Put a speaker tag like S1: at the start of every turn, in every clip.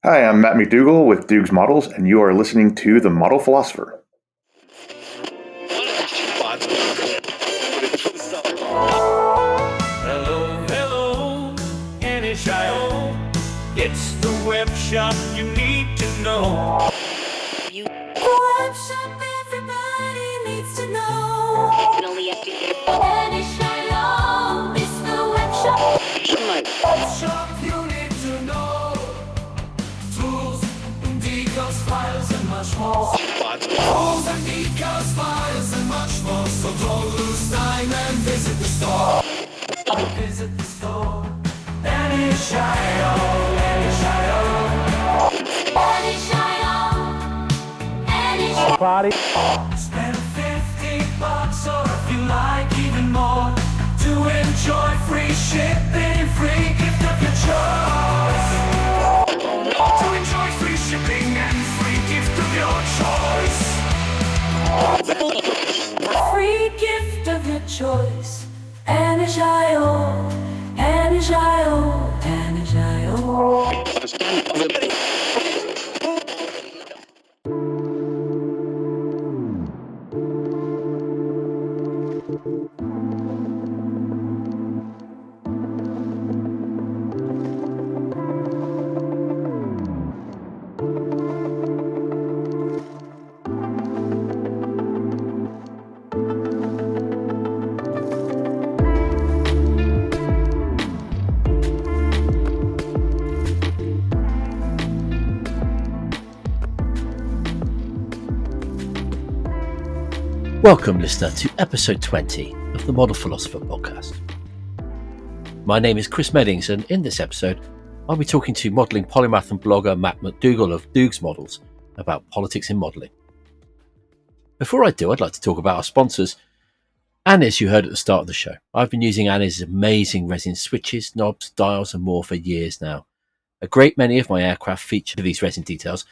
S1: Hi, I'm Matt McDougall with Duke's Models, and you are listening to The Model Philosopher.
S2: Hello, NHIO. It's the web shop you need to know.
S3: The web shop everybody needs to know. NHIO, it's the web shop.
S2: Web shop you need to know. Tools, decals, files, and much more. Tools and decals, files, and much more. So don't lose time and visit the store. Visit the store. NHIO, NHIO.
S3: NHIO.
S2: Spend $50 or if you like even more to enjoy free shipping, free gift of your choice. To enjoy free shipping and free gift of your choice.
S3: Free gift of your choice. NHIO, NHIO, NHIO.
S4: Welcome, listener, to episode 20 of the Model Philosopher podcast. My name is Chris Meddings, and in this episode, I'll be talking to modelling polymath and blogger Matt McDougall of Duke's Models about politics in modelling. Before I do, I'd like to talk about our sponsors. Anis, you heard at the start of the show. I've been using Anis' amazing resin switches, knobs, dials, and more for years now. A great many of my aircraft feature these resin details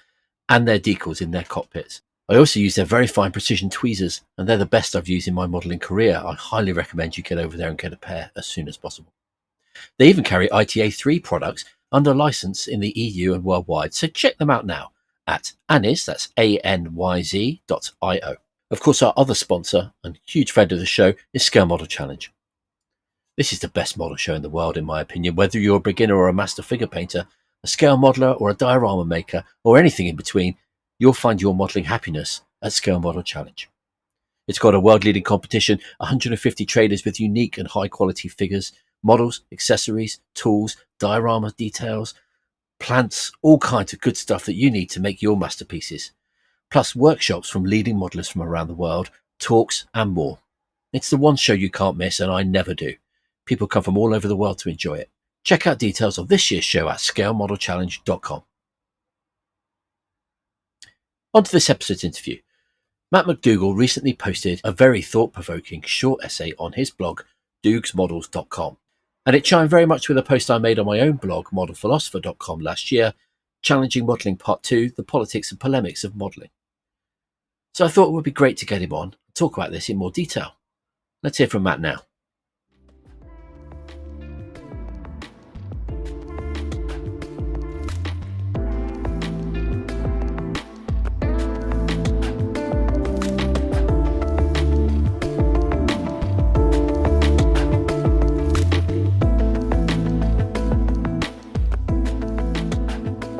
S4: and their decals in their cockpits. I also use their very fine precision tweezers, and they're the best I've used in my modelling career. I highly recommend you get over there and get a pair as soon as possible. They even carry ITA3 products under license in the EU and worldwide, so check them out now at Anyz, that's anyz.io. Of course, our other sponsor and huge friend of the show is Scale Model Challenge. This is the best model show in the world, in my opinion. Whether you're a beginner or a master figure painter, a scale modeler or a diorama maker, or anything in between, you'll find your modelling happiness at Scale Model Challenge. It's got a world-leading competition, 150 traders with unique and high-quality figures, models, accessories, tools, diorama details, plants, all kinds of good stuff that you need to make your masterpieces. Plus workshops from leading modellers from around the world, talks and more. It's the one show you can't miss, and I never do. People come from all over the world to enjoy it. Check out details of this year's show at scalemodelchallenge.com. On to this episode's interview. Matt McDougall recently posted a very thought-provoking short essay on his blog, dugsmodels.com, and it chimed very much with a post I made on my own blog, modelphilosopher.com, last year, Challenging Modelling Part 2, The Politics and Polemics of Modelling. So I thought it would be great to get him on and talk about this in more detail. Let's hear from Matt now.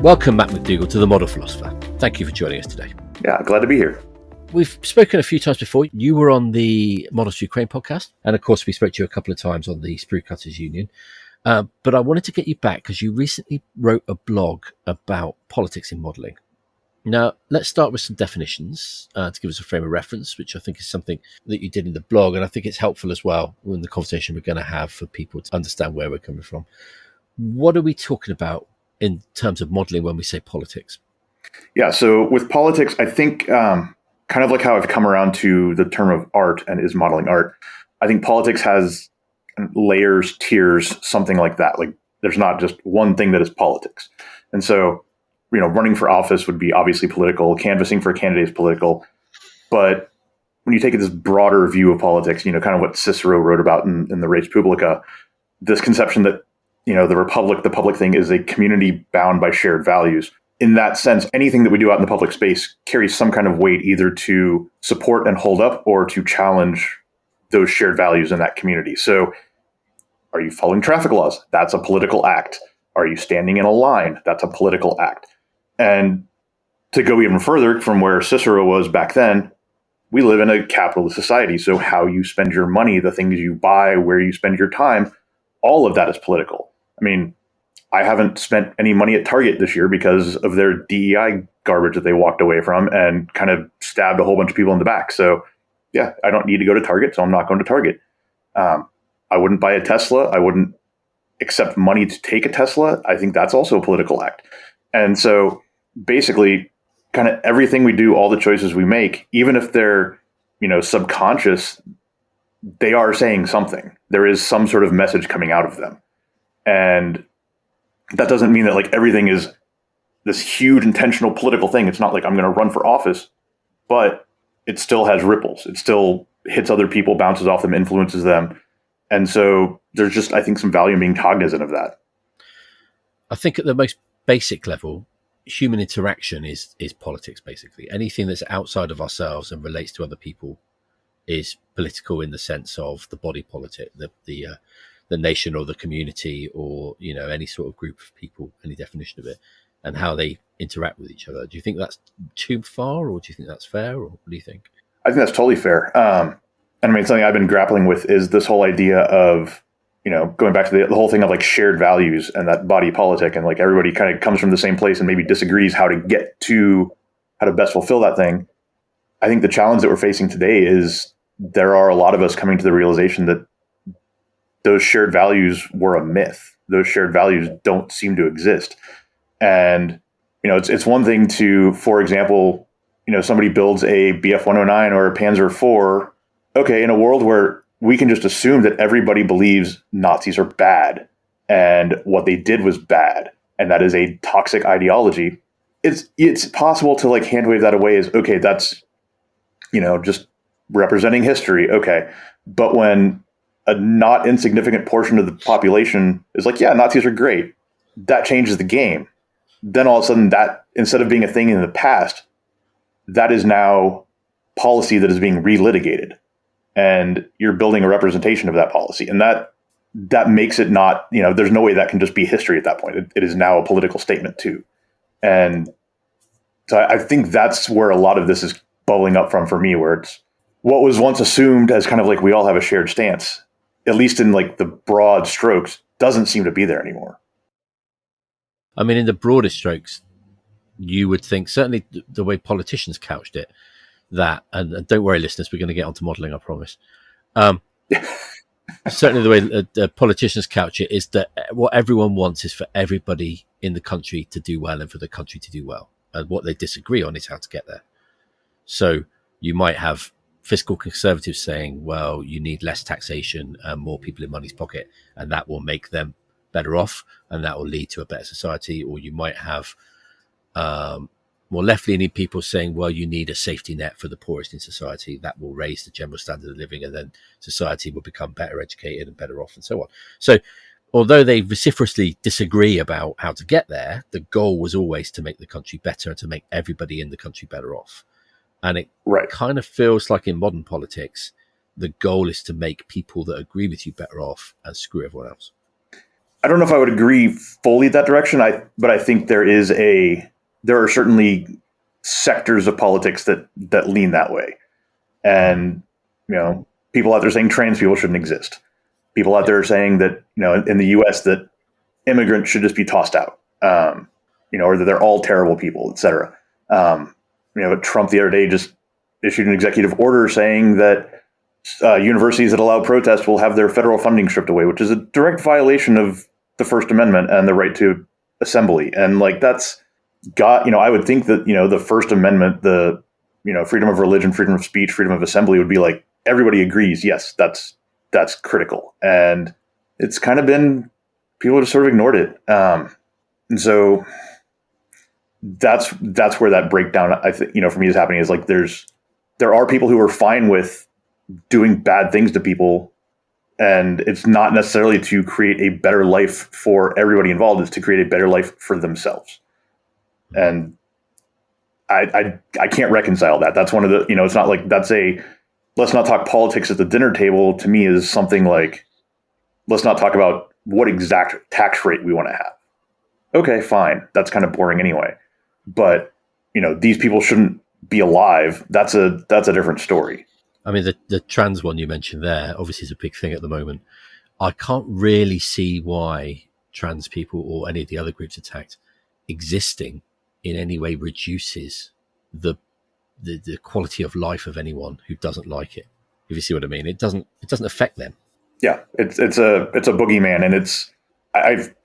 S4: Welcome, Matt McDougall, to the Model Philosopher. Thank you for joining us today.
S1: Yeah, glad to be here.
S4: We've spoken a few times before. You were on the Models for Ukraine podcast, and of course we spoke to you a couple of times on the Sprue Cutters Union. But I wanted to get you back because you recently wrote a blog about politics in modelling. Now, let's start with some definitions to give us a frame of reference, which I think is something that you did in the blog, and I think it's helpful as well in the conversation we're going to have for people to understand where we're coming from. What are we talking about in terms of modelling when we say politics?
S1: Yeah, so with politics, I think kind of like how I've come around to the term of art and is modeling art, I think politics has layers, tiers, something like that. Like there's not just one thing that is politics. And so, running for office would be obviously political, canvassing for a candidate is political. But when you take this broader view of politics, kind of what Cicero wrote about in the Res Publica, this conception that the republic, the public thing, is a community bound by shared values. in that sense, anything that we do out in the public space carries some kind of weight either to support and hold up or to challenge those shared values in that community. So are you following traffic laws? That's a political act. Are you standing in a line? That's a political act. And to go even further from where Cicero was back then, we live in a capitalist society. So how you spend your money, the things you buy, where you spend your time, all of that is political. I mean, I haven't spent any money at Target this year because of their DEI garbage that they walked away from and kind of stabbed a whole bunch of people in the back. So yeah, I don't need to go to Target, so I'm not going to Target. I wouldn't buy a Tesla. I wouldn't accept money to take a Tesla. I think that's also a political act. And so basically, kind of everything we do, all the choices we make, even if they're, subconscious, they are saying something. There is some sort of message coming out of them. And that doesn't mean that like everything is this huge intentional political thing. It's not like I'm going to run for office, but it still has ripples. It still hits other people, bounces off them, influences them. And so there's just, I think, some value in being cognizant of that.
S4: I think at the most basic level, human interaction is politics, basically. Anything that's outside of ourselves and relates to other people is political in the sense of the body politic, the nation or the community or, any sort of group of people, any definition of it, and how they interact with each other. Do you think that's too far, or do you think that's fair, or what do you think?
S1: I think that's totally fair. And I mean, something I've been grappling with is this whole idea of, going back to the whole thing of like shared values and that body politic, and like everybody kind of comes from the same place and maybe disagrees how to get to how to best fulfill that thing. I think the challenge that we're facing today is there are a lot of us coming to the realization that those shared values were a myth. Those shared values don't seem to exist. And, it's one thing to, for example, somebody builds a BF-109 or a Panzer IV. Okay, in a world where we can just assume that everybody believes Nazis are bad and what they did was bad, and that is a toxic ideology, it's possible to like hand wave that away as, okay, that's, just representing history. Okay. But when a not insignificant portion of the population is like, yeah, Nazis are great, that changes the game. Then all of a sudden that, instead of being a thing in the past, that is now policy that is being relitigated. And you're building a representation of that policy. And that makes it not, there's no way that can just be history at that point. It is now a political statement too. And so I think that's where a lot of this is bubbling up from for me, where it's what was once assumed as kind of like we all have a shared stance, at least in like the broad strokes, doesn't seem to be there anymore.
S4: I mean, in the broadest strokes, you would think, certainly the way politicians couched it, that, and don't worry, listeners, we're going to get onto modelling, I promise. Certainly the way politicians couch it is that what everyone wants is for everybody in the country to do well and for the country to do well. And what they disagree on is how to get there. So you might have fiscal conservatives saying, well, you need less taxation and more people in money's pocket, and that will make them better off, and that will lead to a better society. Or you might have more left-leaning people saying, well, you need a safety net for the poorest in society that will raise the general standard of living, and then society will become better educated and better off, and so on. So although they vociferously disagree about how to get there, the goal was always to make the country better and to make everybody in the country better off. And it kind of feels like in modern politics, the goal is to make people that agree with you better off and screw everyone else.
S1: I don't know if I would agree fully that direction. But I think there are certainly sectors of politics that lean that way. And, people out there saying trans people shouldn't exist. People out there saying that, in the US that immigrants should just be tossed out, or that they're all terrible people, et cetera. Trump the other day just issued an executive order saying that universities that allow protest will have their federal funding stripped away, which is a direct violation of the First Amendment and the right to assembly. And like, that's got, I would think that, the First Amendment, the, freedom of religion, freedom of speech, freedom of assembly would be like, everybody agrees. Yes, that's critical. And it's kind of been, people just sort of ignored it. And so that's where that breakdown, I think, for me is happening, is like, there are people who are fine with doing bad things to people, and it's not necessarily to create a better life for everybody involved. It's to create a better life for themselves. And I can't reconcile that. That's one of the, it's not like that's let's not talk politics at the dinner table to me is something like, let's not talk about what exact tax rate we want to have. Okay, fine. That's kind of boring anyway. But, these people shouldn't be alive. That's a different story.
S4: I mean, the trans one you mentioned there obviously is a big thing at the moment. I can't really see why trans people or any of the other groups attacked existing in any way reduces the quality of life of anyone who doesn't like it. If you see what I mean, it doesn't affect them.
S1: Yeah, it's a boogeyman, and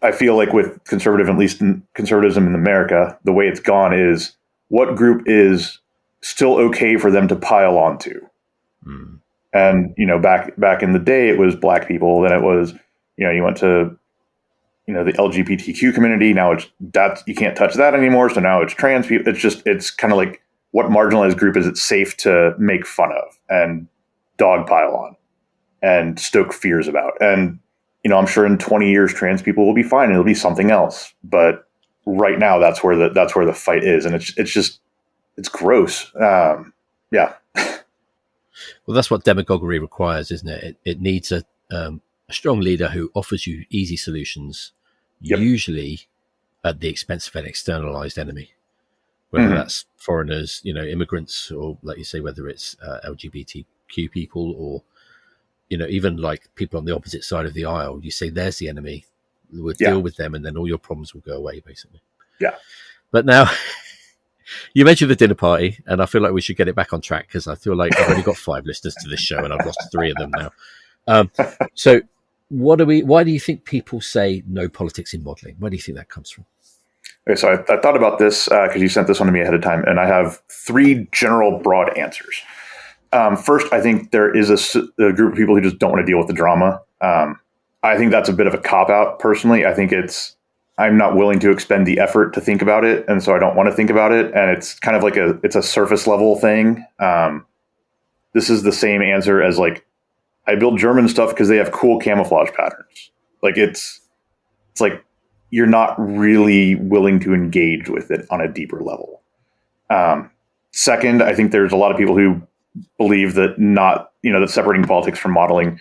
S1: I feel like with at least conservatism in America, the way it's gone is what group is still okay for them to pile onto.
S4: Mm.
S1: And back in the day, it was black people. Then it was you went to the LGBTQ community. Now you can't touch that anymore. So now it's trans people. It's kind of like, what marginalized group is it safe to make fun of and dogpile on and stoke fears about? And I'm sure in 20 years, trans people will be fine. It'll be something else. But right now, that's where the fight is, and it's gross. Yeah.
S4: Well, that's what demagoguery requires, isn't it? It needs a strong leader who offers you easy solutions,
S1: Yep.
S4: usually at the expense of an externalized enemy, whether that's foreigners, immigrants, or like you say, whether it's LGBTQ people, or even like people on the opposite side of the aisle. You say, there's the enemy. We'll deal with them, and then all your problems will go away, basically.
S1: Yeah.
S4: But now, you mentioned the dinner party, and I feel like we should get it back on track, because I feel like I've only got 5 listeners to this show, and I've lost 3 of them now. So why do you think people say no politics in modeling? Where do you think that comes from?
S1: Okay, so I thought about this because you sent this one to me ahead of time, and I have 3 general broad answers. First, I think there is a group of people who just don't want to deal with the drama. I think that's a bit of a cop-out, personally. I think I'm not willing to expend the effort to think about it, and so I don't want to think about it. And it's kind of like it's a surface level thing. This is the same answer as like, I build German stuff because they have cool camouflage patterns. Like it's like you're not really willing to engage with it on a deeper level. Second, I think there's a lot of people who believe that that separating politics from modeling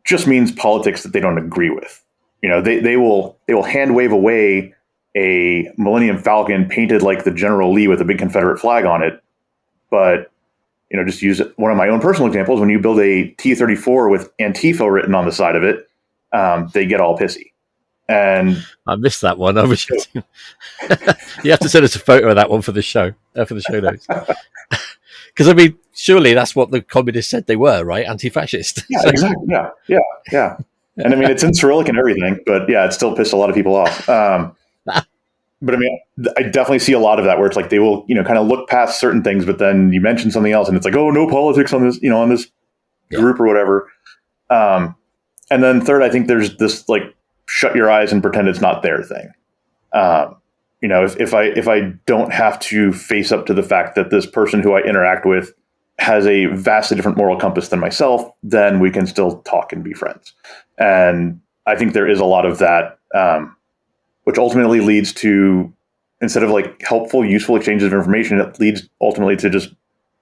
S1: just means politics that they don't agree with. They will hand wave away a Millennium Falcon painted like the General Lee with a big Confederate flag on it. But, just use one of my own personal examples. When you build a T-34 with Antifa written on the side of it, they get all pissy. And
S4: I missed that one. You have to send us a photo of that one for the show notes. Because I mean, surely that's what the communists said they were, right? Anti-fascist.
S1: Yeah, exactly. Yeah. And I mean, it's in Cyrillic and everything, but yeah, it still pissed a lot of people off. But I mean, I definitely see a lot of that where it's like they will, kind of look past certain things, but then you mention something else, and it's like, oh, no politics on this, on this group or whatever. And then third, I think there's this like shut your eyes and pretend it's not their thing. If I don't have to face up to the fact that this person who I interact with has a vastly different moral compass than myself, then we can still talk and be friends. And I think there is a lot of that, which ultimately leads to, instead of like helpful, useful exchanges of information, it leads ultimately to just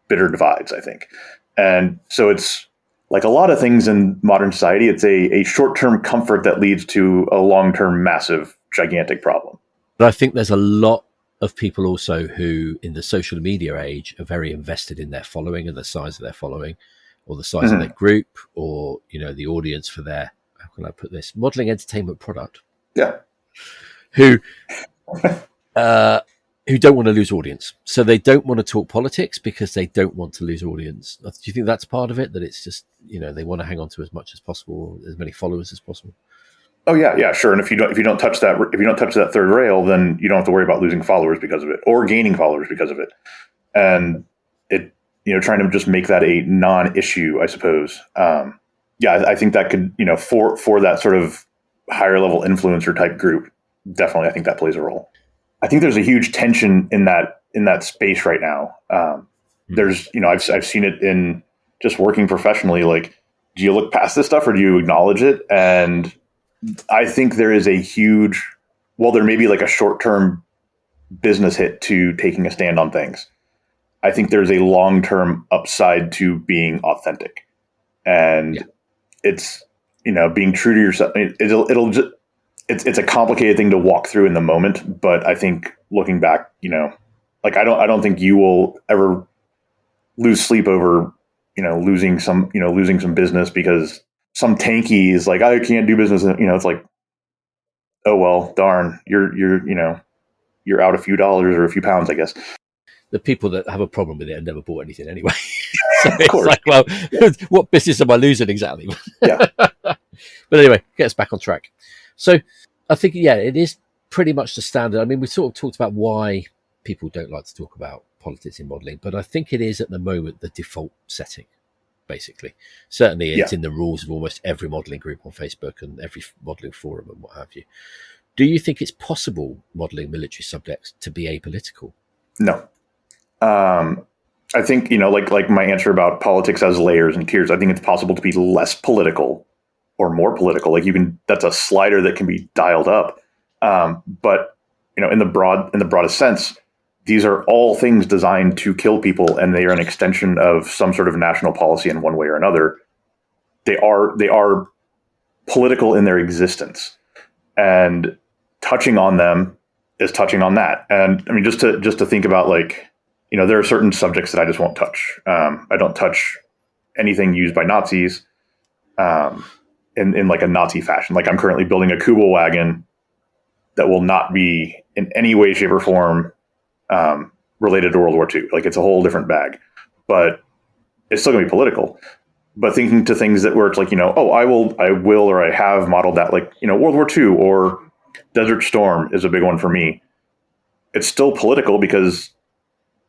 S1: bitter divides, I think. And so it's like a lot of things in modern society, it's a short-term comfort that leads to a long-term, massive, gigantic problem.
S4: But I think there's a lot of people also who, in the social media age, are very invested in their following and the size of their following, or the size of their group, or the audience for their, how can I put this, modeling entertainment product.
S1: Yeah.
S4: Who don't want to lose audience, so they don't want to talk politics because they don't want to lose audience. Do you think that's part of it? That it's just they want to hang on to as much as possible, as many followers as possible.
S1: Oh yeah, sure. And if you don't touch that third rail, then you don't have to worry about losing followers because of it, or gaining followers because of it. And it, trying to just make that a non-issue, I suppose. I think that could, for that sort of higher level influencer type group, definitely, I think that plays a role. I think there's a huge tension in that space right now. There's, I've seen it in just working professionally. Like, do you look past this stuff or do you acknowledge it? And I think there is a huge, well, there may be like a short-term business hit to taking a stand on things. I think there's a long-term upside to being authentic, and it's, being true to yourself. It'll just, it's a complicated thing to walk through in the moment, but I think looking back, like I don't think you will ever lose sleep over, losing some business because some tanky is like, I can't do business. It's like, oh, well, darn, you're out a few dollars or a few pounds, I guess.
S4: The people that have a problem with it have never bought anything anyway. So
S1: Of
S4: it's
S1: course.
S4: like, well, what business am I losing exactly?
S1: Yeah.
S4: But anyway, get us back on track. So I think, it is pretty much the standard. I mean, we sort of talked about why people don't like to talk about politics in modelling, but I think it is at the moment the default setting, basically. Certainly it's in the rules of almost every modelling group on Facebook and every modelling forum and what have you. Do you think it's possible modelling military subjects to be apolitical?
S1: No. I think, like my answer about politics as layers and tiers, I think it's possible to be less political or more political. Like that's a slider that can be dialed up. But, in the broadest sense, these are all things designed to kill people, and they are an extension of some sort of national policy in one way or another. They are political in their existence, and touching on them is touching on that. And I mean, just to think about, like, there are certain subjects that I just won't touch. I don't touch anything used by Nazis in like a Nazi fashion. Like, I'm currently building a Kubel wagon that will not be in any way, shape, or form related to World War II. Like, it's a whole different bag, but it's still going to be political. But thinking to things that where it's like, I will, or I have modeled that, like, World War II or Desert Storm is a big one for me. It's still political because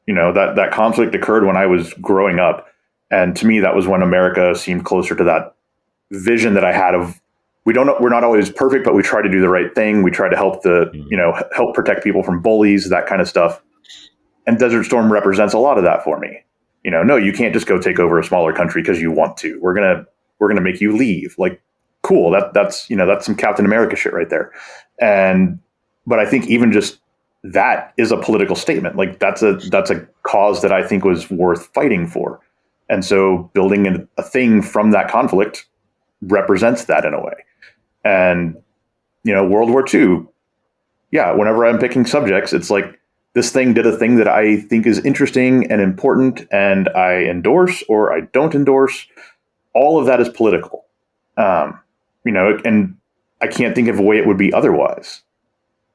S1: that conflict occurred when I was growing up. And to me, that was when America seemed closer to that vision that I had of, we're not always perfect, but we try to do the right thing. We try to help help protect people from bullies, that kind of stuff. And Desert Storm represents a lot of that for me. No, you can't just go take over a smaller country because you want to. We're going to make you leave. Like, cool. That's some Captain America shit right there. But I think even just that is a political statement. Like, that's a cause that I think was worth fighting for. And so building a thing from that conflict represents that in a way. And, World War II, whenever I'm picking subjects, it's like, this thing did a thing that I think is interesting and important, and I endorse or I don't endorse. All of that is political. And I can't think of a way it would be otherwise.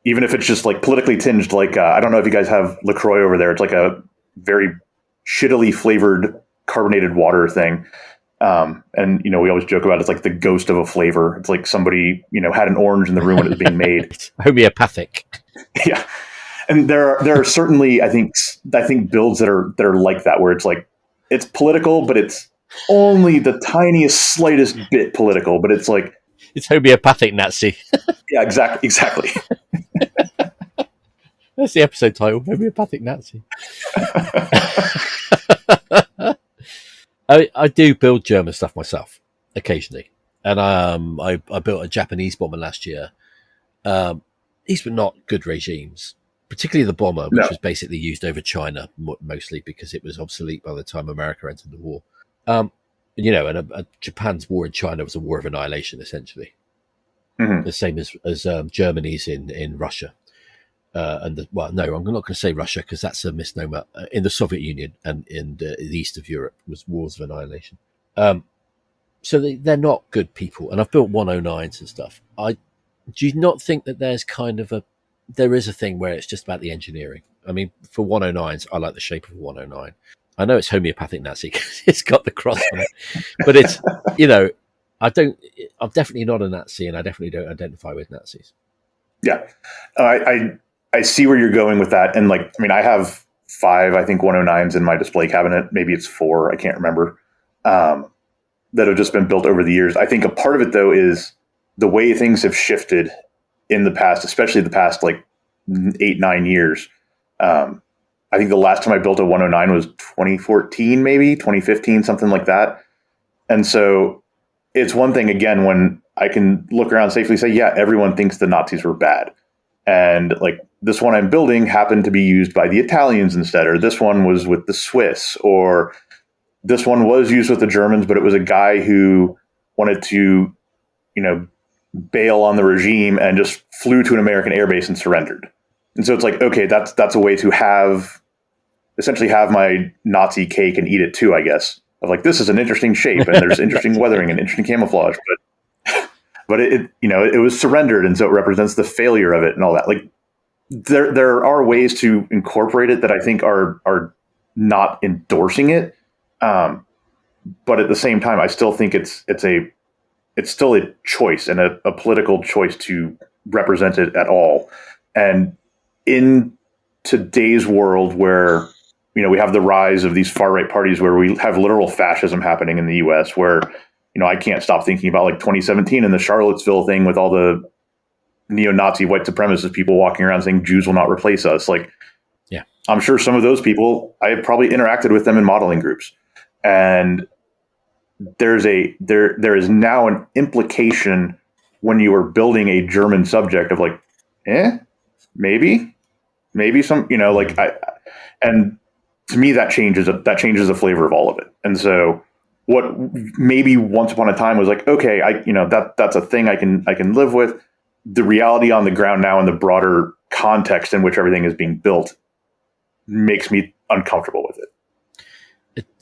S1: Even if it's just like politically tinged, like, I don't know if you guys have LaCroix over there. It's like a very shittily flavored carbonated water thing. And, we always joke about it's like the ghost of a flavor. It's like somebody, had an orange in the room when it was being made.
S4: Homeopathic.
S1: Yeah. And there are certainly, I think builds that are like that, where it's like, it's political, but it's only the tiniest, slightest bit political, but it's like,
S4: it's homeopathic Nazi.
S1: Yeah, exactly.
S4: That's the episode title, Homeopathic Nazi. I do build German stuff myself occasionally, and I built a Japanese bomber last year. These were not good regimes, particularly the bomber, which was basically used over China mostly because it was obsolete by the time America entered the war. And Japan's war in China was a war of annihilation, essentially. Mm-hmm. The same as Germany's in Russia. I'm not going to say Russia because that's a misnomer. In the Soviet Union and in the east of Europe was wars of annihilation. So they're not good people. And I've built 109s and stuff. Do you not think that there is a thing where it's just about the engineering? I mean, for 109s, I like the shape of a 109. I know it's homeopathic Nazi because it's got the cross on it, but it's, I'm definitely not a Nazi, and I definitely don't identify with Nazis.
S1: Yeah. I see where you're going with that. And like, I mean, I have 5, I think 109s in my display cabinet. Maybe it's 4. I can't remember, that have just been built over the years. I think a part of it though is the way things have shifted in the past, especially the past like 8-9 years. I think the last time I built a 109 was 2014, maybe 2015, something like that. And so it's one thing, again, when I can look around safely and say, yeah, everyone thinks the Nazis were bad. And like this one I'm building happened to be used by the Italians instead, or this one was with the Swiss, or this one was used with the Germans, but it was a guy who wanted to, bail on the regime and just flew to an American airbase and surrendered. And so it's like, okay, that's a way to essentially have my Nazi cake and eat it too, I guess. Of like, this is an interesting shape and there's interesting weathering and interesting camouflage, but it was surrendered, and so it represents the failure of it and all that. Like, there are ways to incorporate it that I think are not endorsing it, but at the same time, I still think it's still a choice and a political choice to represent it at all. And in today's world where, we have the rise of these far right parties where we have literal fascism happening in the US, where, I can't stop thinking about like 2017 and the Charlottesville thing with all the neo-Nazi white supremacist people walking around saying Jews will not replace us. Like,
S4: yeah,
S1: I'm sure some of those people, I have probably interacted with them in modeling groups, and there is now an implication when you are building a German subject of like, maybe some, and to me that changes the flavor of all of it. And so what maybe once upon a time was like, okay, that's a thing I can live with. The reality on the ground now in the broader context in which everything is being built makes me uncomfortable with it.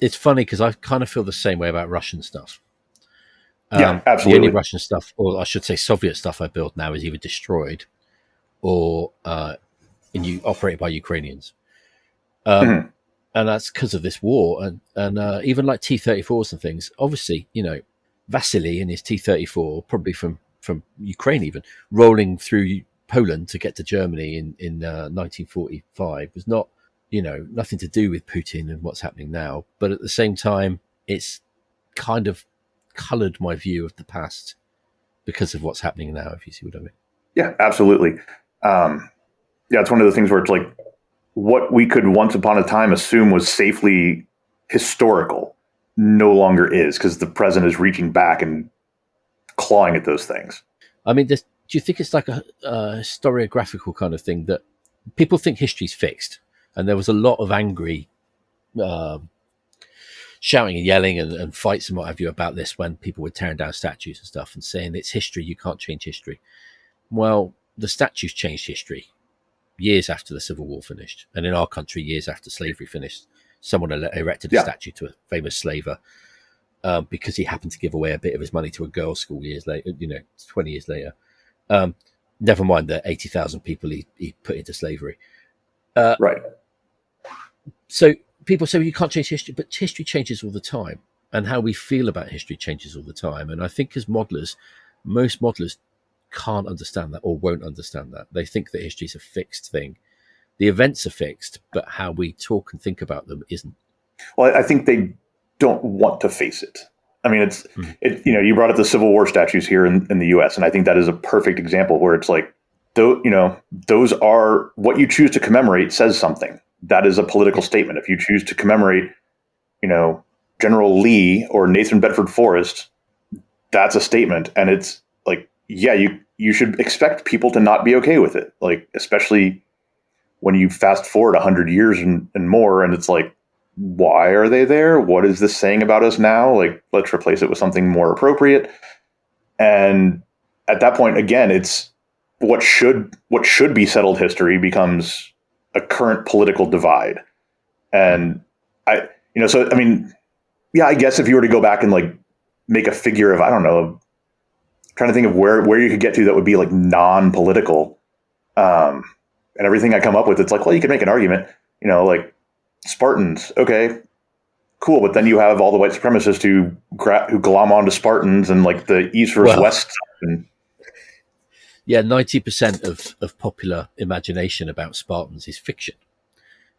S4: It's funny because I kind of feel the same way about Russian stuff.
S1: Yeah, absolutely.
S4: The only Russian stuff, or I should say Soviet stuff I build now, is either destroyed or operated by Ukrainians. And that's because of this war. And even like T-34s and things, obviously, Vasily in his T-34, probably from Ukraine even, rolling through Poland to get to Germany in 1945 was not, nothing to do with Putin and what's happening now. But at the same time, it's kind of colored my view of the past because of what's happening now, if you see what I mean.
S1: Yeah, absolutely. It's one of the things where it's like what we could once upon a time assume was safely historical no longer is, because the present is reaching back and clawing at those things.
S4: I mean, do you think it's like a historiographical kind of thing that people think history's fixed? And there was a lot of angry shouting and yelling and fights and what have you about this when people were tearing down statues and stuff and saying it's history, you can't change history. Well, the statues changed history years after the Civil War finished. And in our country, years after slavery finished, someone erected a statue to a famous slaver because he happened to give away a bit of his money to a girls' school years later, 20 years later. Never mind the 80,000 people he put into slavery.
S1: Right.
S4: So people say, well, you can't change history, but history changes all the time. And how we feel about history changes all the time. And I think as modelers, most modelers can't understand that or won't understand that. They think that history is a fixed thing. The events are fixed, but how we talk and think about them isn't.
S1: Well, I think they don't want to face it. I mean, you brought up the Civil War statues here in the U.S., and I think that is a perfect example where it's like, those are what you choose to commemorate says something. That is a political statement. If you choose to commemorate, General Lee or Nathan Bedford Forrest, that's a statement. And it's like, yeah, you should expect people to not be okay with it. Like, especially when you fast forward 100 years and more, and it's like, why are they there? What is this saying about us now? Like, let's replace it with something more appropriate. And at that point, again, it's what should be settled history becomes a current political divide. And I guess if you were to go back and like make a figure of, I don't know, trying to think of where you could get to that would be like non-political, and everything I come up with, it's like, well, you could make an argument, like Spartans. Okay, cool. But then you have all the white supremacists who glom onto Spartans and like the East versus West. And
S4: 90% of popular imagination about Spartans is fiction,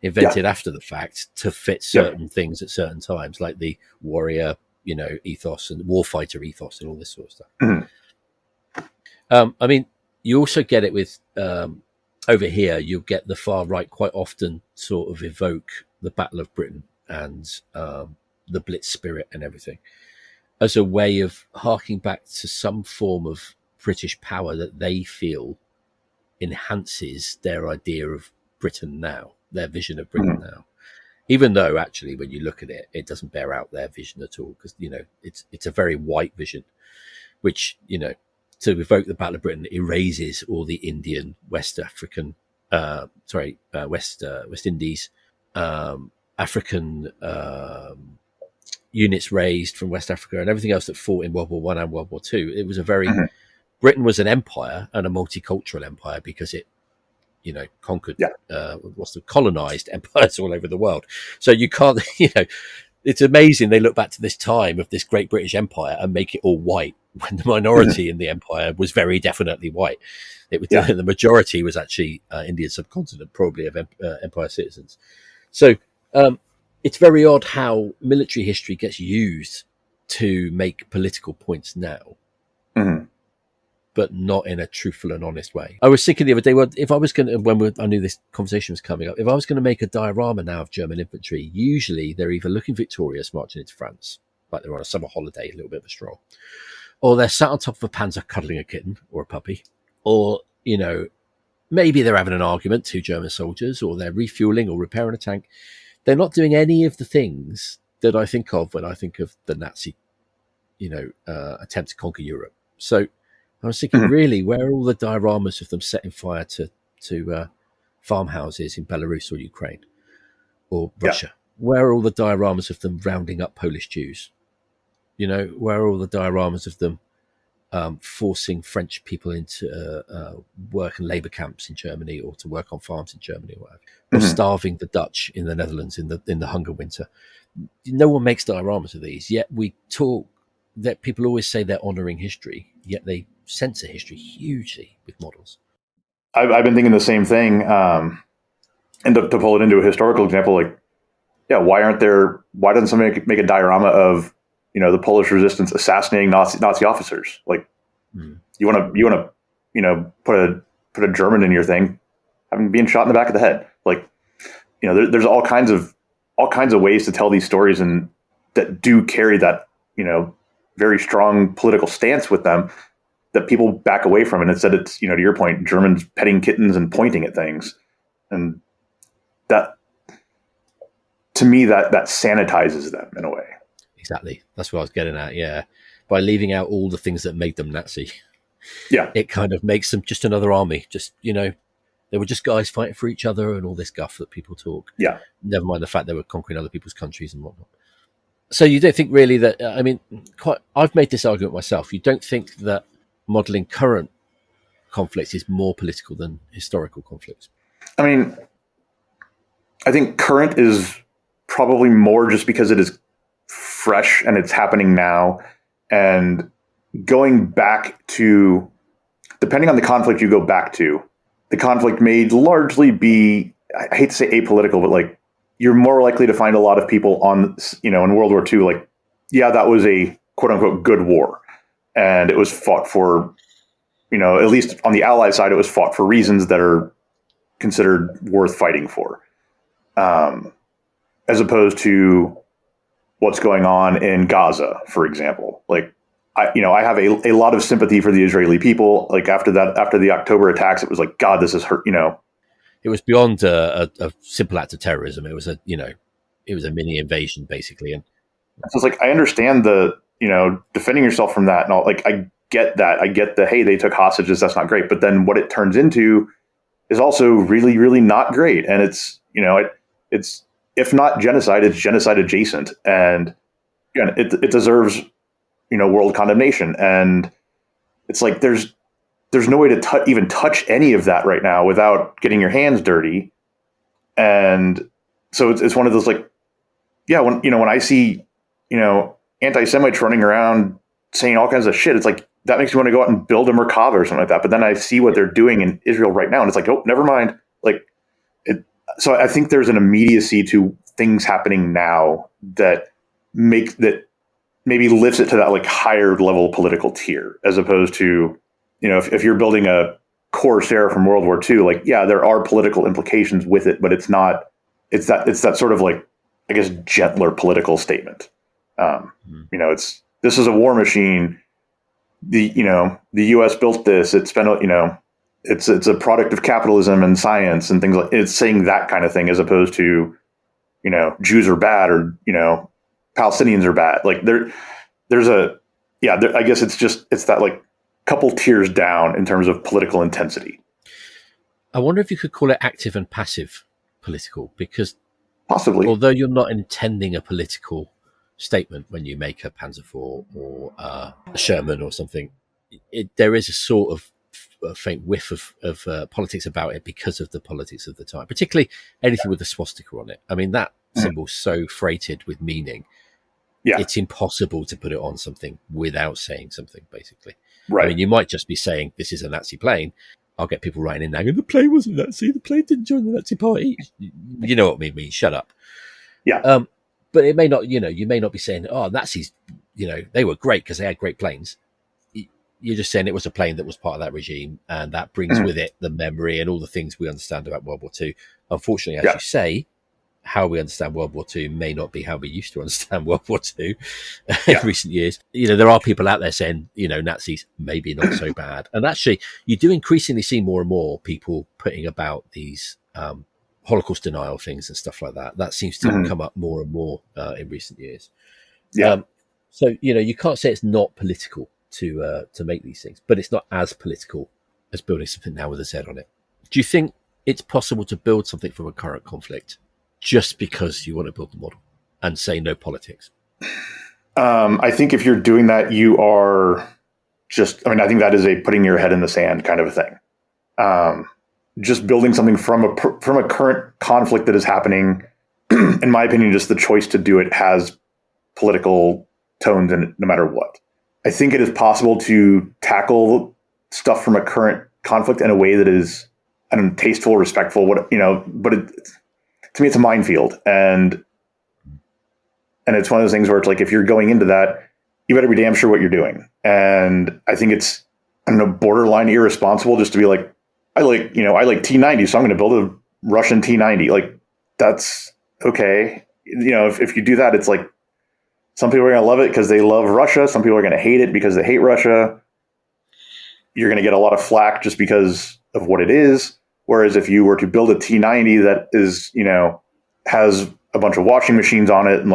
S4: invented after the fact to fit certain things at certain times, like the warrior, ethos and warfighter ethos and all this sort of stuff.
S1: Mm-hmm.
S4: I mean, you also get it with over here. You'll get the far right quite often sort of evoke the Battle of Britain and the Blitz spirit and everything as a way of harking back to some form of British power that they feel enhances their idea of Britain now, their vision of Britain now. Even though actually, when you look at it, it doesn't bear out their vision at all, because it's a very white vision, which to evoke the Battle of Britain erases all the Indian, West African, West Indies, African units raised from West Africa and everything else that fought in World War One and World War Two. It was a very Britain was an empire and a multicultural empire because it conquered colonized empires all over the world. So you can't it's amazing they look back to this time of this great British Empire and make it all white when the minority in the empire was very definitely white. It was the majority was actually Indian subcontinent, probably of empire citizens. So it's very odd how military history gets used to make political points now, but not in a truthful and honest way. I was thinking the other day, well, if I was going to, I knew this conversation was coming up, if I was going to make a diorama now of German infantry, usually they're either looking victorious marching into France, like they're on a summer holiday, a little bit of a stroll, or they're sat on top of a panzer cuddling a kitten or a puppy, or, maybe they're having an argument, two German soldiers, or they're refueling or repairing a tank. They're not doing any of the things that I think of when I think of the Nazi, attempt to conquer Europe. So I was thinking, really, where are all the dioramas of them setting fire to farmhouses in Belarus or Ukraine or Russia? Where are all the dioramas of them rounding up Polish Jews? Where are all the dioramas of them forcing French people into work and labour camps in Germany, or to work on farms in Germany, or whatever, or starving the Dutch in the Netherlands in the hunger winter? No one makes dioramas of these. Yet we talk that people always say they're honouring history, yet they censor history hugely with models.
S1: I've been thinking the same thing. And to pull it into a historical example, why doesn't somebody make a diorama of the Polish resistance assassinating Nazi officers? You want to put a German in your thing, have him being shot in the back of the head. There's all kinds of ways to tell these stories, and that do carry that very strong political stance with them that people back away from. And instead, it's to your point, Germans petting kittens and pointing at things, and that, to me, that sanitizes them in a way.
S4: Exactly. That's what I was getting at. Yeah. By leaving out all the things that made them Nazi.
S1: Yeah.
S4: It kind of makes them just another army. Just, they were just guys fighting for each other and all this guff that people talk.
S1: Yeah.
S4: Never mind the fact they were conquering other people's countries and whatnot. So you don't think really that, I've made this argument myself. You don't think that modelling current conflicts is more political than historical conflicts?
S1: I think current is probably more just because it is fresh and it's happening now. And going back to, depending on the conflict you go back to, the conflict may largely be, I hate to say apolitical, but you're more likely to find a lot of people on, in World War II, that was a quote unquote good war. And it was fought for, at least on the Allied side, it was fought for reasons that are considered worth fighting for. As opposed to what's going on in Gaza, for example. I have a lot of sympathy for the Israeli people. After the October attacks, it was God, this is hurt.
S4: It was beyond a simple act of terrorism. It was a mini invasion, basically. And
S1: so it's I understand the defending yourself from that and all. I get that. I get the, hey, they took hostages. That's not great. But then what it turns into is also really, really not great. And it's it's, if not genocide, it's genocide adjacent. And again, it deserves, world condemnation. And it's there's no way to even touch any of that right now without getting your hands dirty. And so it's one of those when I see, anti-Semites running around saying all kinds of shit, it's that makes me want to go out and build a Merkava or something like that. But then I see what they're doing in Israel right now, and it's oh, never mind. So I think there's an immediacy to things happening now that maybe lifts it to that higher level political tier, as opposed to, if you're building a Corsair from World War II, there are political implications with it, but it's that sort of I guess gentler political statement. This is a war machine. The U.S. built this. It spent it's a product of capitalism and science and things like it's saying that kind of thing as opposed to, Jews are bad or, Palestinians are bad. Like there's a, yeah, I guess it's that like couple tiers down in terms of political intensity.
S4: I wonder if you could call it active and passive political, because
S1: Possibly.
S4: although you're not intending a political statement when you make a Panzer IV or a Sherman or something, there is a sort of a faint whiff of politics about it because of the politics of the time, particularly anything with a swastika on it. I mean, that symbol's so freighted with meaning.
S1: Yeah.
S4: It's impossible to put it on something without saying something, basically.
S1: Right.
S4: I mean, you might just be saying, this is a Nazi plane. I'll get people writing in now, the plane wasn't Nazi. The plane didn't join the Nazi party. You know what I mean? Shut up.
S1: Yeah.
S4: But it may not, you may not be saying, oh, Nazis, they were great because they had great planes. You're just saying it was a plane that was part of that regime, and that brings with it the memory and all the things we understand about World War II. Unfortunately, as you say, how we understand World War II may not be how we used to understand World War II in recent years. There are people out there saying, Nazis maybe not so bad. And actually, you do increasingly see more and more people putting about these Holocaust denial things and stuff like that. That seems to come up more and more in recent years.
S1: Yeah.
S4: So, you can't say it's not political to make these things, but it's not as political as building something now with a Z on it. Do you think it's possible to build something from a current conflict just because you want to build the model and say no politics?
S1: I think if you're doing that, you are I think that is a putting your head in the sand kind of a thing. Just building something from a current conflict that is happening, in my opinion, just the choice to do it has political tones in it no matter what. I think it is possible to tackle stuff from a current conflict in a way that is, tasteful, respectful, but to me, it's a minefield. And it's one of those things where it's like, if you're going into that, you better be damn sure what you're doing. And I think it's, borderline irresponsible just to be like, I like T-90, so I'm going to build a Russian T-90. Like, that's okay. If you do that, it's like, some people are going to love it because they love Russia. Some people are going to hate it because they hate Russia. You're going to get a lot of flack just because of what it is. Whereas if you were to build a T-90 that is, has a bunch of washing machines on it and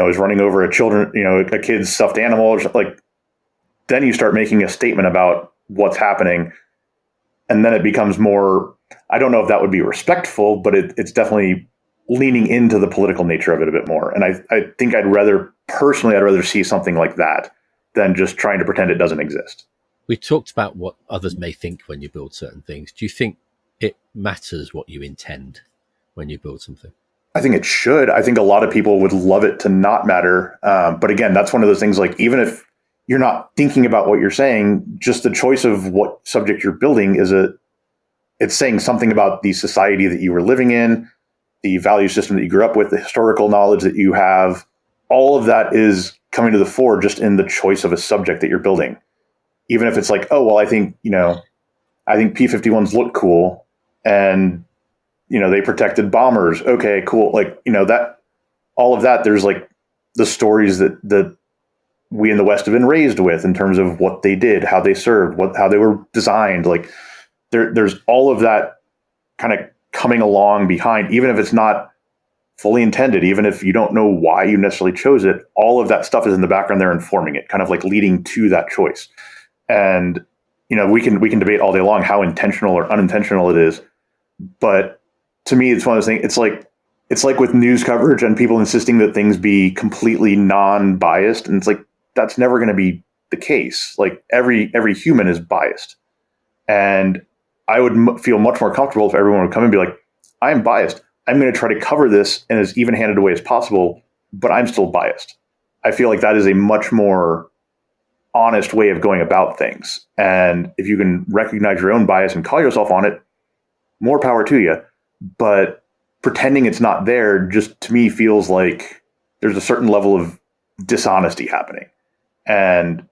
S1: is running over a kid's stuffed animal, then you start making a statement about what's happening. And then it becomes more, I don't know if that would be respectful, but it's definitely leaning into the political nature of it a bit more. And I think I'd rather see something like that than just trying to pretend it doesn't exist.
S4: We talked about what others may think when you build certain things. Do you think it matters what you intend when you build something?
S1: I think it should. I think a lot of people would love it to not matter. But again, that's one of those things, like, even if you're not thinking about what you're saying, just the choice of what subject you're building it's saying something about the society that you were living in, the value system that you grew up with, the historical knowledge that you have. All of that is coming to the fore just in the choice of a subject that you're building. Even if it's like, oh, well, I think P-51s look cool and, they protected bombers. Okay, cool. That, all of that, there's like the stories that we in the West have been raised with in terms of what they did, how they served, how they were designed. Like there's all of that kind of coming along behind, even if it's not fully intended, even if you don't know why you necessarily chose it, all of that stuff is in the background there informing it, kind of like leading to that choice. And, we can debate all day long how intentional or unintentional it is. But to me, it's one of those things, it's like with news coverage and people insisting that things be completely non-biased. And it's like, that's never going to be the case. Like every human is biased. And I would feel much more comfortable if everyone would come and be like, I'm biased. I'm going to try to cover this in as even-handed a way as possible, but I'm still biased. I feel like that is a much more honest way of going about things. And if you can recognize your own bias and call yourself on it, more power to you. But pretending it's not there just, to me, feels like there's a certain level of dishonesty happening. And,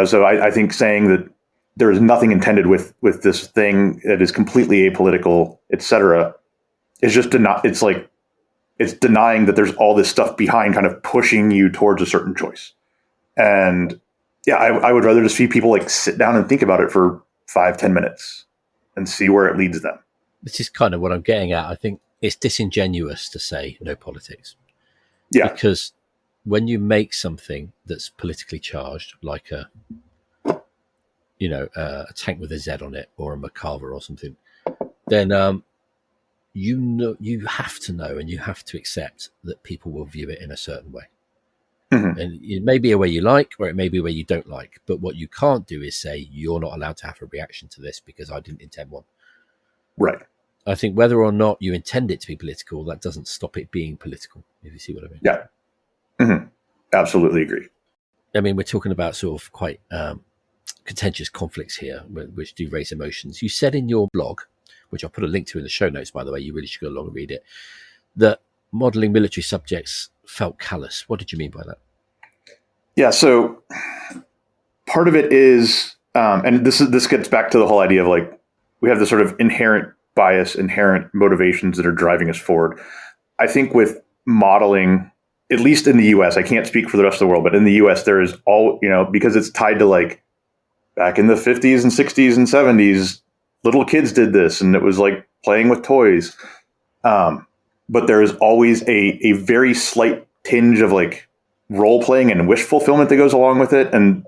S1: so I think saying that there is nothing intended with this thing that is completely apolitical, etc., is just it's denying that there's all this stuff behind kind of pushing you towards a certain choice. And yeah, I would rather just see people like sit down and think about it for 5-10 minutes and see where it leads them.
S4: This is kind of what I'm getting at. I think it's disingenuous to say no politics.
S1: Yeah.
S4: Because when you make something that's politically charged, like a tank with a Z on it or a Macarthur or something, then you have to know and you have to accept that people will view it in a certain way.
S1: Mm-hmm.
S4: And it may be a way you like, or it may be a way you don't like. But what you can't do is say, you're not allowed to have a reaction to this because I didn't intend one.
S1: Right.
S4: I think whether or not you intend it to be political, that doesn't stop it being political, if you see what I mean.
S1: Yeah. Mm-hmm. Absolutely agree.
S4: I mean, we're talking about sort of quite contentious conflicts here, which do raise emotions. You said in your blog, which I'll put a link to in the show notes, by the way, you really should go along and read it, that modelling military subjects felt callous. What did you mean by that?
S1: Yeah, so part of it is, and this gets back to the whole idea of like, we have this sort of inherent bias, inherent motivations that are driving us forward. I think with modeling, at least in the US, I can't speak for the rest of the world, but in the US, there is all, because it's tied to like back in the 50s and 60s and 70s, little kids did this and it was like playing with toys. But there is always a very slight tinge of like role playing and wish fulfillment that goes along with it. And,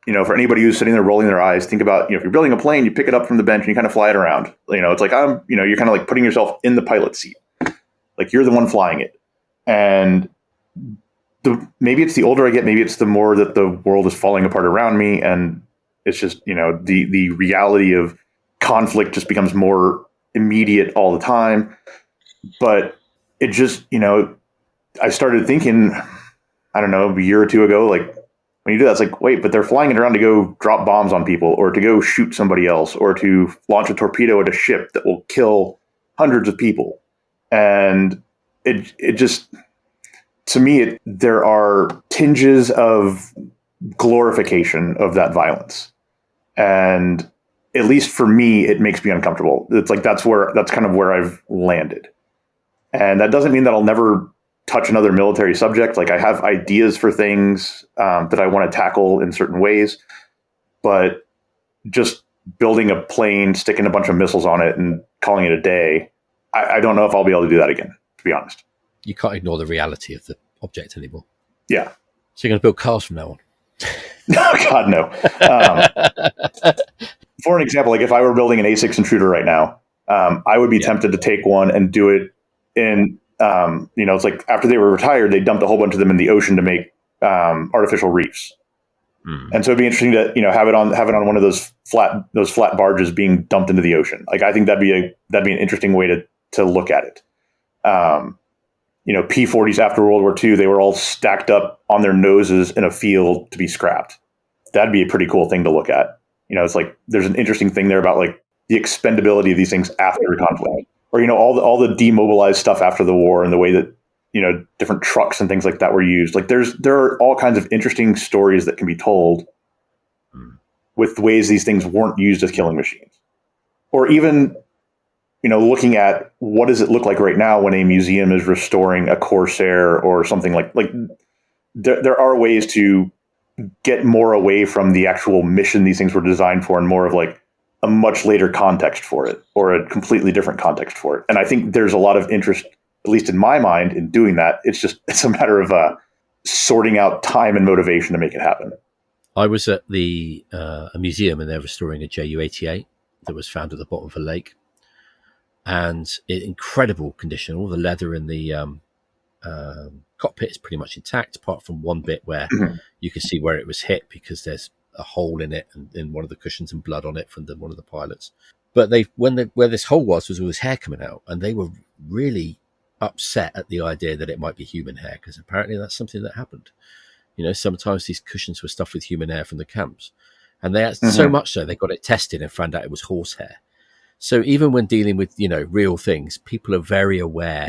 S1: for anybody who's sitting there rolling their eyes, think about, if you're building a plane, you pick it up from the bench and you kind of fly it around. It's like, you're kind of like putting yourself in the pilot seat. Like you're the one flying it. And maybe it's the older I get, maybe it's the more that the world is falling apart around me. And it's just, the reality of conflict just becomes more immediate all the time. But it just, I started thinking, I don't know, a year or two ago, like when you do that, it's like, wait, but they're flying it around to go drop bombs on people or to go shoot somebody else or to launch a torpedo at a ship that will kill hundreds of people. And it just, to me, there are tinges of glorification of that violence. And at least for me, it makes me uncomfortable. It's like, that's kind of where I've landed. And that doesn't mean that I'll never touch another military subject. Like I have ideas for things that I want to tackle in certain ways, but just building a plane, sticking a bunch of missiles on it and calling it a day, I don't know if I'll be able to do that again, to be honest. You
S4: can't ignore the reality of the object anymore.
S1: Yeah.
S4: So you're going to build cars from now on?
S1: Oh, God, no. For an example, like if I were building an A6 intruder right now, I would be tempted to take one and do it in, it's like after they were retired, they dumped a whole bunch of them in the ocean to make artificial reefs. And so it'd be interesting to, have it on one of those flat barges being dumped into the ocean. Like, I think that'd be an interesting way to look at it. P-40s after World War II, they were all stacked up on their noses in a field to be scrapped. That'd be a pretty cool thing to look at. It's like, there's an interesting thing there about like the expendability of these things after a conflict, or, all the demobilized stuff after the war and the way that, different trucks and things like that were used. Like there are all kinds of interesting stories that can be told with ways these things weren't used as killing machines. Or even, looking at what does it look like right now when a museum is restoring a Corsair or something like there are ways to get more away from the actual mission these things were designed for and more of like a much later context for it or a completely different context for it. And I think there's a lot of interest, at least in my mind, in doing that. It's a matter of sorting out time and motivation to make it happen.
S4: I was at a museum and they're restoring a Ju-88 that was found at the bottom of a lake, and in incredible condition. All the leather in the cockpit is pretty much intact, apart from one bit where you can see where it was hit because there's a hole in it and in one of the cushions and blood on it from one of the pilots. But where this hole was all this hair coming out, and they were really upset at the idea that it might be human hair, because apparently that's something that happened. Sometimes these cushions were stuffed with human hair from the camps, and they had so much so they got it tested and found out it was horsehair. So even when dealing with real things, people are very aware,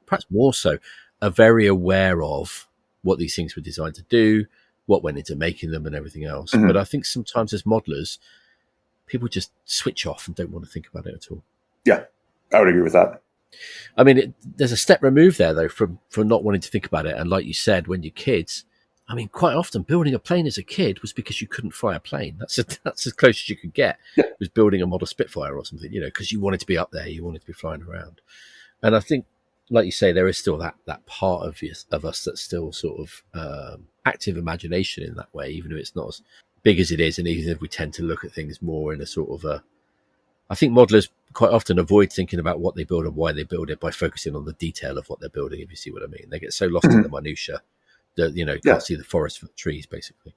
S4: perhaps more so, are very aware of what these things were designed to do, what went into making them, and everything else. But I think sometimes as modelers, people just switch off and don't want to think about it at all.
S1: Yeah, I would agree with that.
S4: I mean, there's a step removed there, though, from not wanting to think about it. And like you said, when you're kids, I mean, quite often building a plane as a kid was because you couldn't fly a plane. That's as close as you could get.
S1: Yeah.
S4: Was building a model Spitfire or something, because you wanted to be up there, you wanted to be flying around. And I think, like you say, there is still that part of us that's still sort of active imagination in that way, even if it's not as big as it is, and even if we tend to look at things more in a sort of a. I think modelers quite often avoid thinking about what they build and why they build it by focusing on the detail of what they're building. If you see what I mean, they get so lost in the minutia. That
S1: Yeah.
S4: can't see the forest for the trees, basically.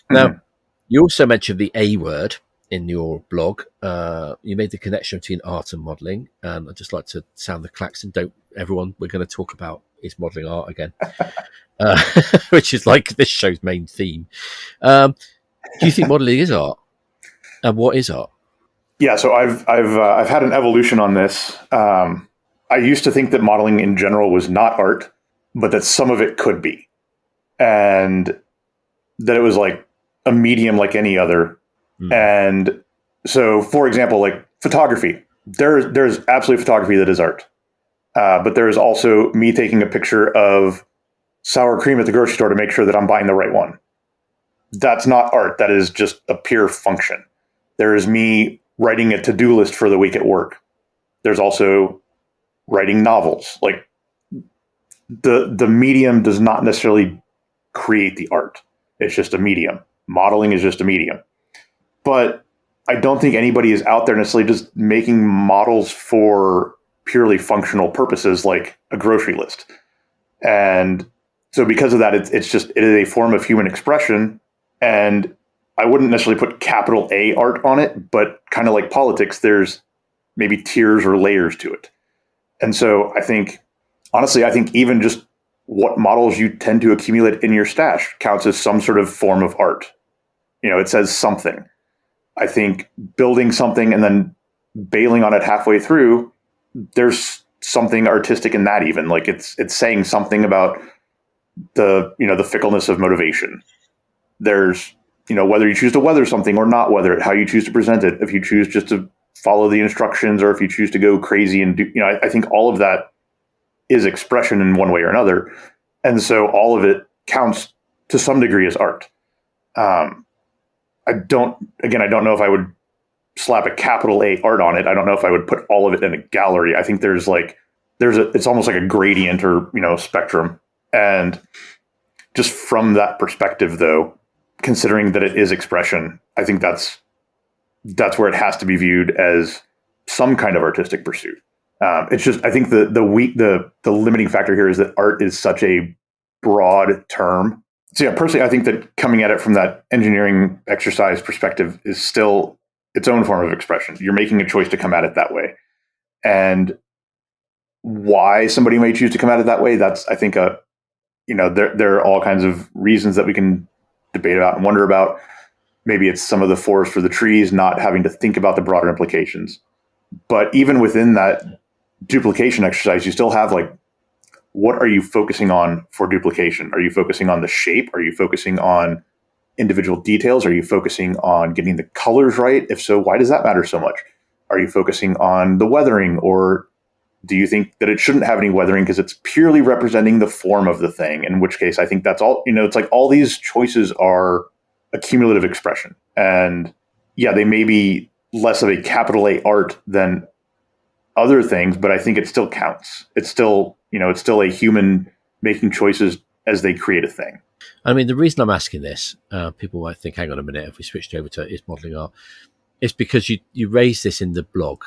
S4: Now, you also mentioned the A word in your blog. You made the connection between art and modelling, and I'd just like to sound the klaxon. Don't everyone, we're going to talk about is modelling art again, which is like this show's main theme. Do you think modelling is art? And what is art?
S1: Yeah, so I've had an evolution on this. I used to think that modeling in general was not art, but that some of it could be, and that it was like a medium like any other. And so, for example, like photography, there's absolutely photography that is art, but there is also me taking a picture of sour cream at the grocery store to make sure that I'm buying the right one. That's not art. That is just a pure function. There is me writing a to-do list for the week at work. There's also writing novels. Like the medium does not necessarily create the art. It's just a medium. Modeling is just a medium. But I don't think anybody is out there necessarily just making models for purely functional purposes like a grocery list. And so because of that, it is a form of human expression. And I wouldn't necessarily put capital A art on it, but kind of like politics, there's maybe tiers or layers to it. And so I think even just what models you tend to accumulate in your stash counts as some sort of form of art. It says something. I think building something and then bailing on it halfway through, there's something artistic in that even. Like it's saying something about the fickleness of motivation. There's, whether you choose to weather something or not weather it, how you choose to present it, if you choose just to follow the instructions or if you choose to go crazy and do, I think all of that is expression in one way or another. And so all of it counts to some degree as art. I don't know if I would slap a capital A art on it. I don't know if I would put all of it in a gallery. I think it's almost like a gradient or, spectrum. And just from that perspective, though, considering that it is expression, I think that's where it has to be viewed as some kind of artistic pursuit. It's just, I think the limiting factor here is that art is such a broad term. So yeah, personally, I think that coming at it from that engineering exercise perspective is still its own form of expression. You're making a choice to come at it that way. And why somebody may choose to come at it that way, that's, I think, there are all kinds of reasons that we can debate about and wonder about. Maybe it's some of the forest for the trees, not having to think about the broader implications. But even within that duplication exercise, you still have like, what are you focusing on for duplication? Are you focusing on the shape? Are you focusing on individual details? Are you focusing on getting the colors right? If so, why does that matter so much? Are you focusing on the weathering, or do you think that it shouldn't have any weathering because it's purely representing the form of the thing? In which case, I think that's all, it's like all these choices are a cumulative expression. And yeah, they may be less of a capital A art than other things, but I think it still counts. It's still, it's still a human making choices as they create a thing.
S4: I mean, the reason I'm asking this, people might think, hang on a minute, if we switched over to is modelling art, it's because you raised this in the blog.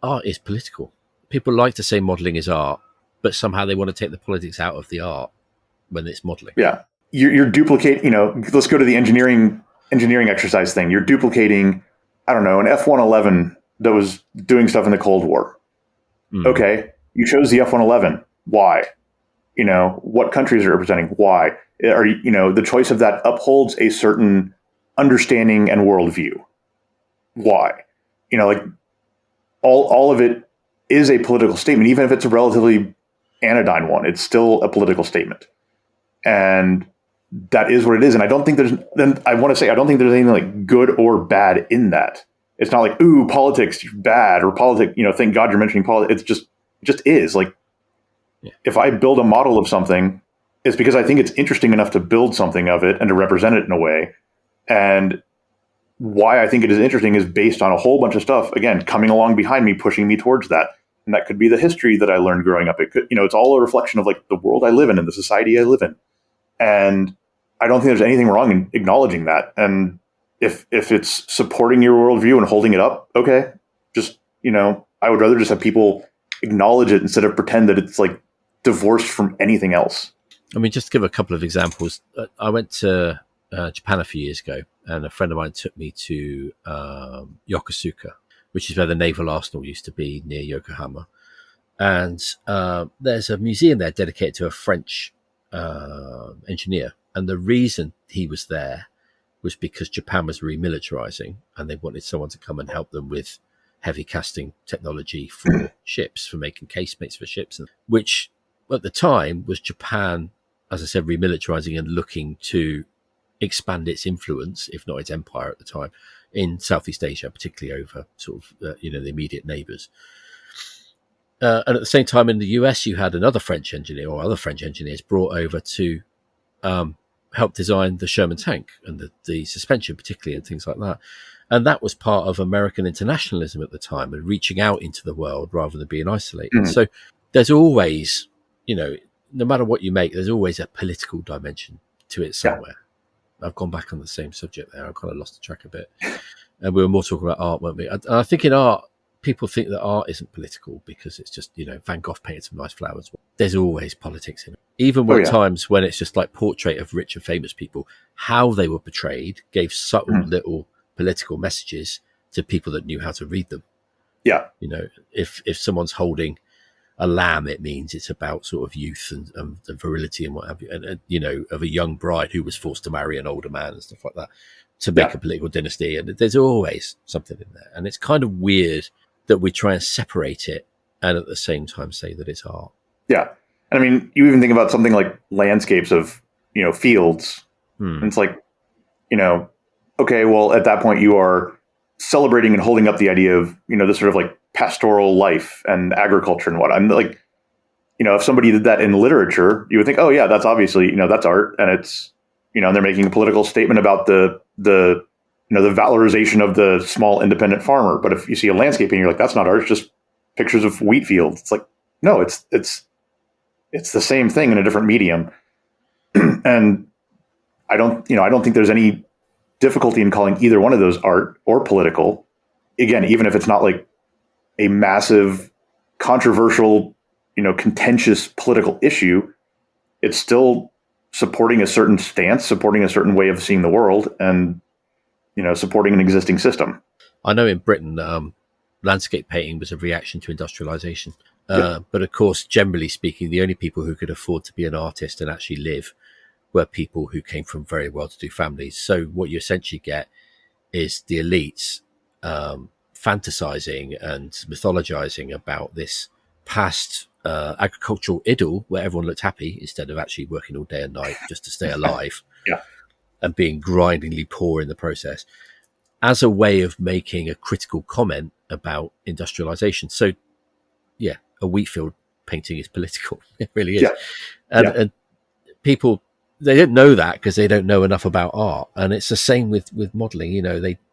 S4: Art is political. People like to say modelling is art, but somehow they want to take the politics out of the art when it's modelling.
S1: Yeah. You're duplicating, let's go to the engineering exercise thing. You're duplicating, I don't know, an F-111 that was doing stuff in the Cold War. Okay. You chose the F-111. Why? What countries are it representing? Why? The choice of that upholds a certain understanding and worldview. Why? Like all of it is a political statement, even if it's a relatively anodyne one. It's still a political statement. And that is what it is. And I don't think I don't think there's anything like good or bad in that. It's not like, ooh, politics bad, or politics, thank God you're mentioning politics. It just is like, if I build a model of something is because I think it's interesting enough to build something of it and to represent it in a way. And why I think it is interesting is based on a whole bunch of stuff, again, coming along behind me, pushing me towards that. And that could be the history that I learned growing up. It could, it's all a reflection of like the world I live in and the society I live in. And I don't think there's anything wrong in acknowledging that. And if it's supporting your worldview and holding it up, okay, just, I would rather just have people acknowledge it instead of pretend that it's like divorced from anything else.
S4: I mean, just to give a couple of examples, I went to Japan a few years ago, and a friend of mine took me to Yokosuka, which is where the Naval Arsenal used to be near Yokohama. And there's a museum there dedicated to a French engineer. And the reason he was there was because Japan was remilitarizing, and they wanted someone to come and help them with heavy casting technology for ships, for making casemates for ships, which at the time was Japan, as I said, remilitarizing and looking to expand its influence, if not its empire at the time, in Southeast Asia, particularly over sort of, the immediate neighbors. And at the same time in the US, you had another French engineer or other French engineers brought over to help design the Sherman tank and the suspension particularly and things like that. And that was part of American internationalism at the time and reaching out into the world rather than being isolated. Mm-hmm. So there's always, no matter what you make, there's always a political dimension to it somewhere. Yeah. I've gone back on the same subject there. I've kind of lost the track a bit. And we were more talking about art, weren't we? And I think in art, people think that art isn't political because it's just, Van Gogh painted some nice flowers. There's always politics in it. Even when times when it's just like portrait of rich and famous people, how they were portrayed gave subtle little political messages to people that knew how to read them.
S1: Yeah.
S4: If someone's holding a lamb, it means it's about sort of youth and virility and what have you, and of a young bride who was forced to marry an older man and stuff like that to make a political dynasty. And there's always something in there. And it's kind of weird that we try and separate it and at the same time say that it's art.
S1: Yeah. And I mean, you even think about something like landscapes of, fields. And it's like, okay, well, at that point you are celebrating and holding up the idea of, this sort of like pastoral life and agriculture and what. I'm like, if somebody did that in literature, you would think, oh yeah, that's obviously, that's art. And it's, and they're making a political statement about the valorization of the small independent farmer. But if you see a landscape and you're like, that's not art, it's just pictures of wheat fields. It's like, no, it's the same thing in a different medium. And I don't think there's any difficulty in calling either one of those art or political. Again, even if it's not like a massive, controversial, contentious political issue, it's still supporting a certain stance, supporting a certain way of seeing the world, and supporting an existing system.
S4: I know in Britain, landscape painting was a reaction to industrialization. But of course, generally speaking, the only people who could afford to be an artist and actually live were people who came from very well-to-do families. So what you essentially get is the elites fantasizing and mythologizing about this past agricultural idyll where everyone looked happy instead of actually working all day and night just to stay alive. And being grindingly poor in the process, as a way of making a critical comment about industrialization. So, a wheat field painting is political. It really is. And people, they don't know that because they don't know enough about art. And it's the same with modeling.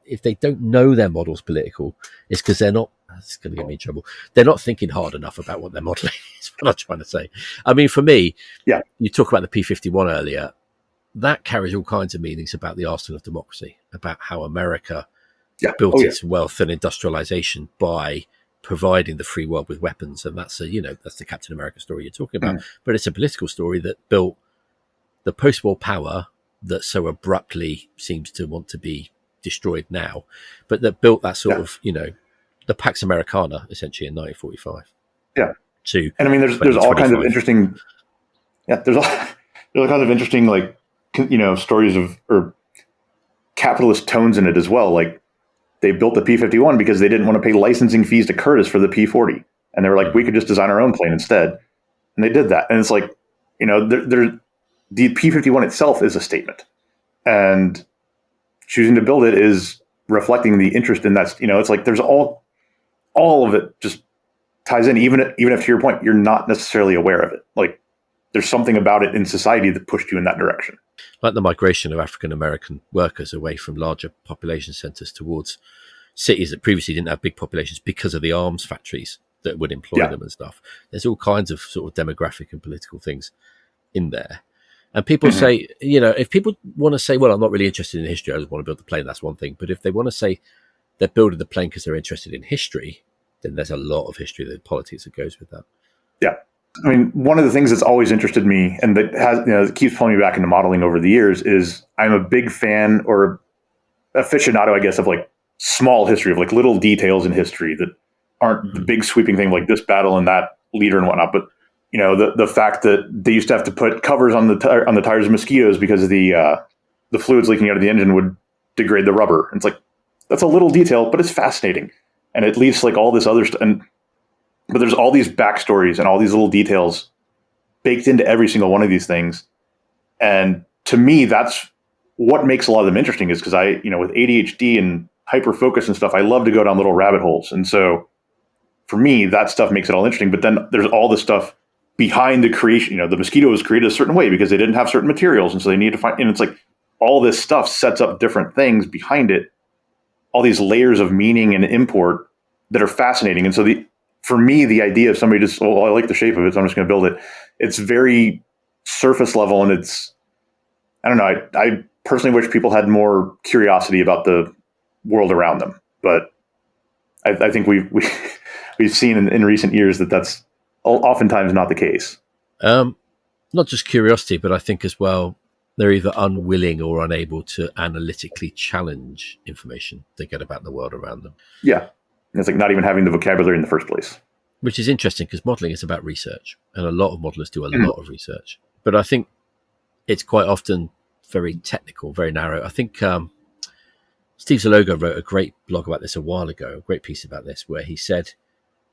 S4: If they don't know their model's political, it's because they're not, it's going to get me in trouble. They're not thinking hard enough about what they're modeling is what I'm trying to say. I mean, for me, you talk about the P-51 earlier. That carries all kinds of meanings about the arsenal of democracy, about how America built its wealth and industrialization by providing the free world with weapons. And that's that's the Captain America story you're talking about. But it's a political story that built the post-war power that so abruptly seems to want to be destroyed now, but that built that sort of, the Pax Americana essentially in 1945.
S1: And I mean, there's all kinds of interesting, there's all kinds of interesting, like, stories of or capitalist tones in it as well. Like they built the P-51 because they didn't want to pay licensing fees to Curtiss for the P-40. And they were like, we could just design our own plane instead. And they did that. And it's like, the P-51 itself is a statement. And choosing to build it is reflecting the interest in that. It's like there's all of it just ties in, even if to your point, you're not necessarily aware of it. Like there's something about it in society that pushed you in that direction.
S4: Like the migration of African American workers away from larger population centres towards cities that previously didn't have big populations because of the arms factories that would employ them and stuff. There's all kinds of sort of demographic and political things in there. And people say, if people want to say, well, I'm not really interested in history, I just want to build the plane, that's one thing. But if they want to say they're building the plane because they're interested in history, then there's a lot of history, the politics that goes with that.
S1: Yeah. I mean, one of the things that's always interested me and that has, that keeps pulling me back into modeling over the years is I'm a big fan or aficionado, I guess, of like small history, of like little details in history that aren't the big sweeping thing like this battle and that leader and whatnot. But, the fact that they used to have to put covers on the tires of mosquitoes because of the fluids leaking out of the engine would degrade the rubber. And it's like, that's a little detail, but it's fascinating. And it leaves like all this other stuff. But there's all these backstories and all these little details baked into every single one of these things. And to me, that's what makes a lot of them interesting, is because with ADHD and hyperfocus and stuff, I love to go down little rabbit holes. And so for me, that stuff makes it all interesting. But then there's all this stuff behind the creation. The mosquito was created a certain way because they didn't have certain materials. And so they need to find, and it's like all this stuff sets up different things behind it, all these layers of meaning and import that are fascinating. And so for me, the idea of somebody just, I like the shape of it, so I'm just going to build it. It's very surface level, and it's, I don't know. I personally wish people had more curiosity about the world around them, but I think we've seen in recent years that that's oftentimes not the case.
S4: Not just curiosity, but I think as well, they're either unwilling or unable to analytically challenge information they get about the world around them.
S1: Yeah. It's like not even having the vocabulary in the first place.
S4: Which is interesting because modelling is about research, and a lot of modelers do a lot of research. But I think it's quite often very technical, very narrow. I think Steve Zaloga wrote a great blog about this a while ago, a great piece about this, where he said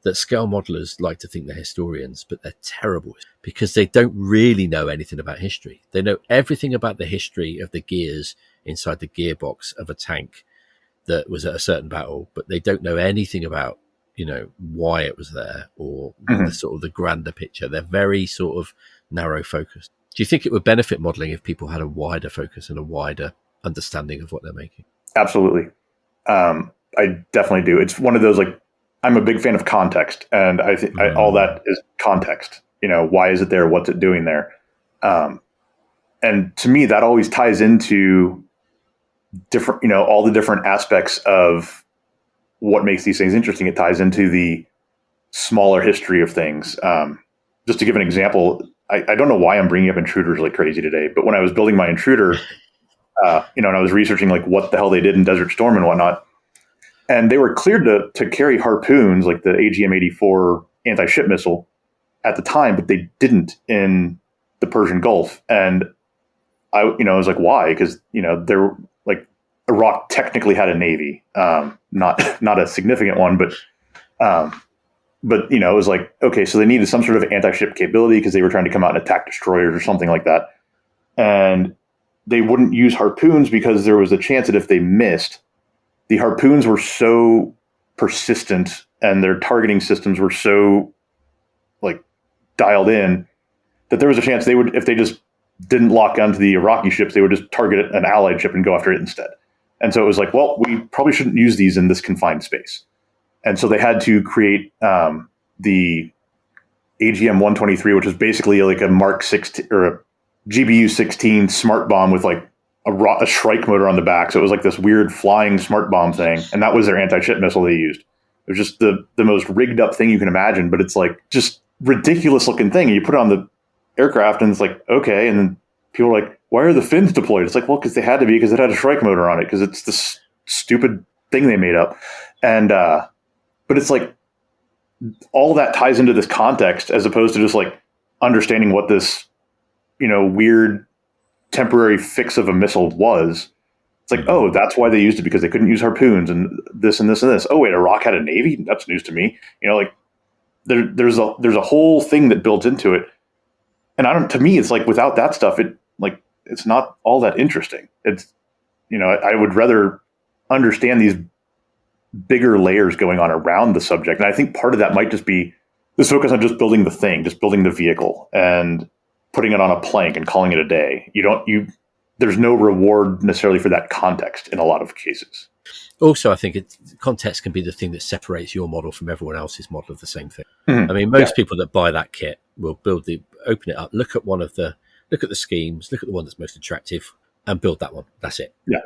S4: that scale modelers like to think they're historians, but they're terrible because they don't really know anything about history. They know everything about the history of the gears inside the gearbox of a tank that was at a certain battle, but they don't know anything about, why it was there or the sort of the grander picture. They're very sort of narrow focused. Do you think it would benefit modeling if people had a wider focus and a wider understanding of what they're making?
S1: Absolutely. I definitely do. It's one of those, like, I'm a big fan of context, and I think all that is context. Why is it there? What's it doing there? And to me, that always ties into different, all the different aspects of what makes these things interesting. It ties into the smaller history of things. Just to give an example, I don't know why I'm bringing up intruders like crazy today, but when I was building my intruder, and I was researching like what the hell they did in Desert Storm and whatnot, and they were cleared to carry harpoons, like the AGM-84 anti-ship missile at the time, but they didn't in the Persian Gulf. And I was like, why? Because, they're like, Iraq technically had a navy, not a significant one, but it was like, okay, so they needed some sort of anti-ship capability because they were trying to come out and attack destroyers or something like that. And they wouldn't use harpoons because there was a chance that if they missed, the harpoons were so persistent and their targeting systems were so like dialed in that there was a chance they would, if they just didn't lock onto the Iraqi ships, they would just target an allied ship and go after it instead. And so it was like, well, we probably shouldn't use these in this confined space. And so they had to create the AGM-123, which is basically like a Mark 16 or a GBU-16 smart bomb with like a Shrike motor on the back. So it was like this weird flying smart bomb thing. And that was their anti-ship missile they used. It was just the most rigged up thing you can imagine, but it's like just ridiculous looking thing. And you put it on the aircraft and it's like, okay. And then people are like, why are the fins deployed? It's like, well, because they had to be, because it had a Shrike motor on it, because it's this stupid thing they made up. And, but it's like, all that ties into this context as opposed to just like understanding what this, weird temporary fix of a missile was. It's like, oh, that's why they used it, because they couldn't use harpoons and this and this and this. Oh, wait, Iraq had a navy? That's news to me. There's a whole thing that built into it. And to me, it's like without that stuff, it's not all that interesting. It's, I would rather understand these bigger layers going on around the subject. And I think part of that might just be this focus on just building the thing, just building the vehicle. And putting it on a plank and calling it a day. There's no reward necessarily for that context in a lot of cases.
S4: Also, I think context can be the thing that separates your model from everyone else's model of the same thing.
S1: Mhm.
S4: I mean, most people that buy that kit will open it up, look at the schemes, look at the one that's most attractive, and build that one. That's it.
S1: Yeah.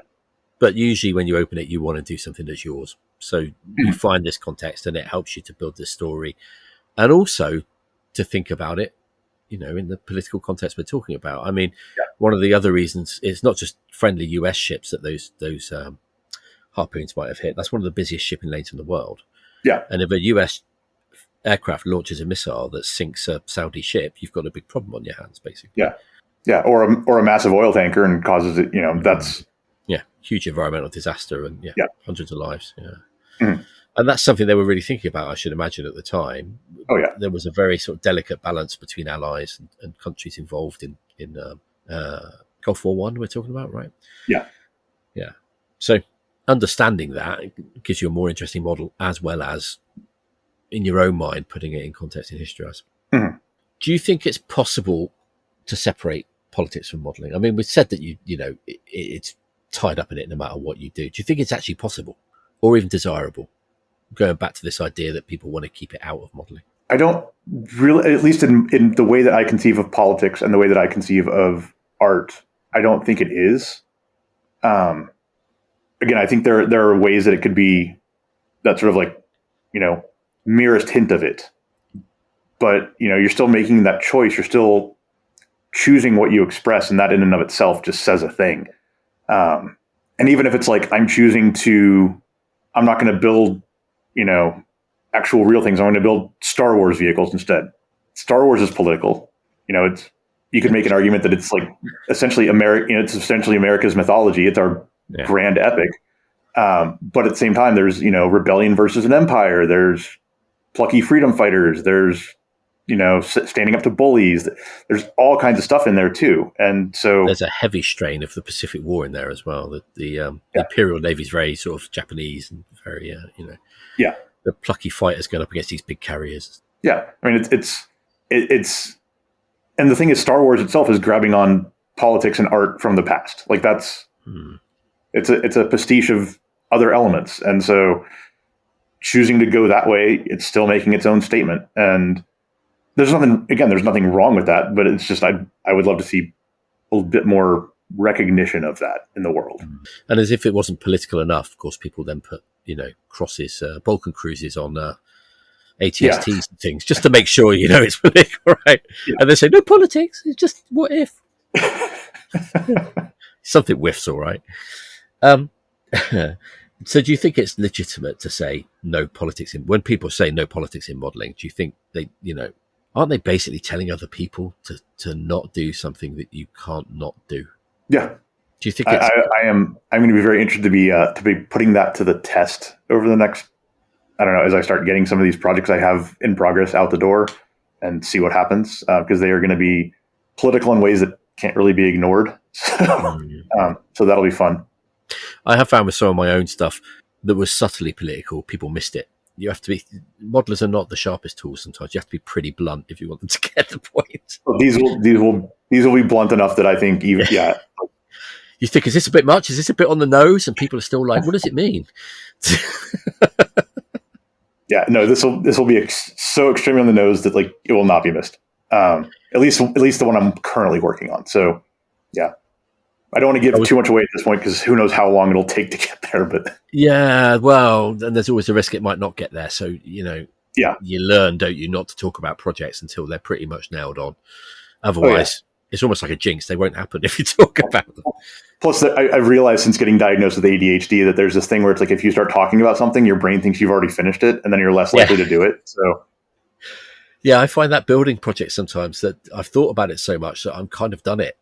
S4: But usually, when you open it, you want to do something that's yours. So you find this context, and it helps you to build this story, and also to think about it. In the political context we're talking about. I mean, one of the other reasons is not just friendly US ships that those harpoons might have hit. That's one of the busiest shipping lanes in the world.
S1: Yeah.
S4: And if a US aircraft launches a missile that sinks a Saudi ship, you've got a big problem on your hands, basically.
S1: Yeah. Yeah. Or a massive oil tanker and causes it, that's.
S4: Yeah. Huge environmental disaster and hundreds of lives. Yeah.
S1: Mhm.
S4: And that's something they were really thinking about, I should imagine, at the time.
S1: Oh, yeah.
S4: There was a very sort of delicate balance between allies and countries involved in Gulf War I, we're talking about, right?
S1: Yeah.
S4: Yeah. So understanding that gives you a more interesting model, as well as, in your own mind, putting it in context in history.
S1: Mhm.
S4: Do you think it's possible to separate politics from modelling? I mean, we said that it's tied up in it no matter what you do. Do you think it's actually possible or even desirable? Going back to this idea that people want to keep it out of modelling.
S1: I don't really, at least in the way that I conceive of politics and the way that I conceive of art, I don't think it is. Again, I think there are ways that it could be that sort of like, merest hint of it. But, you're still making that choice. You're still choosing what you express, and that in and of itself just says a thing. And even if it's like, I'm not going to build, actual real things. I'm going to build Star Wars vehicles instead. Star Wars is political. You could make an argument that it's like essentially it's essentially America's mythology. It's our grand epic. But at the same time, there's, rebellion versus an empire. There's plucky freedom fighters. There's, standing up to bullies. There's all kinds of stuff in there too. And so
S4: there's a heavy strain of the Pacific War in there as well. The Imperial Navy is very sort of Japanese and very,
S1: yeah.
S4: The plucky fighters going up against these big carriers.
S1: Yeah. I mean, it's, and the thing is, Star Wars itself is grabbing on politics and art from the past. Like it's a pastiche of other elements. And so choosing to go that way, it's still making its own statement. And there's nothing wrong with that, but it's just, I would love to see a little bit more recognition of that in the world.
S4: And as if it wasn't political enough, of course, people then put, crosses, Balkan cruises on ATSTs and things, just to make sure, it's political, right? Yeah. And they say, no politics, it's just what if. Something whiffs, all right. So do you think it's legitimate to say no politics when people say no politics in modelling, do you think they, aren't they basically telling other people to not do something that you can't not do?
S1: Yeah.
S4: Do you think
S1: I'm going to be very interested to be putting that to the test over the next, I don't know, as I start getting some of these projects I have in progress out the door and see what happens, because they are going to be political in ways that can't really be ignored. So that'll be fun.
S4: I have found with some of my own stuff that was subtly political, people missed it. You have to be, modelers are not the sharpest tools sometimes. You have to be pretty blunt if you want them to get the point.
S1: Well, these will be blunt enough that I think even, yeah.
S4: You think, is this a bit much? Is this a bit on the nose? And people are still like, what does it mean?
S1: Yeah, no, this will be so extremely on the nose that like it will not be missed. At least the one I'm currently working on. So yeah, I don't want to give too much away at this point because who knows how long it'll take to get there. But
S4: yeah, well, and there's always a risk it might not get there. So you learn, don't you, not to talk about projects until they're pretty much nailed on. Otherwise, it's almost like a jinx. They won't happen if you talk about them.
S1: Plus, I've realized since getting diagnosed with ADHD that there's this thing where it's like if you start talking about something, your brain thinks you've already finished it, and then you're less likely to do it. So,
S4: yeah, I find that building project sometimes that I've thought about it so much that I'm kind of done it,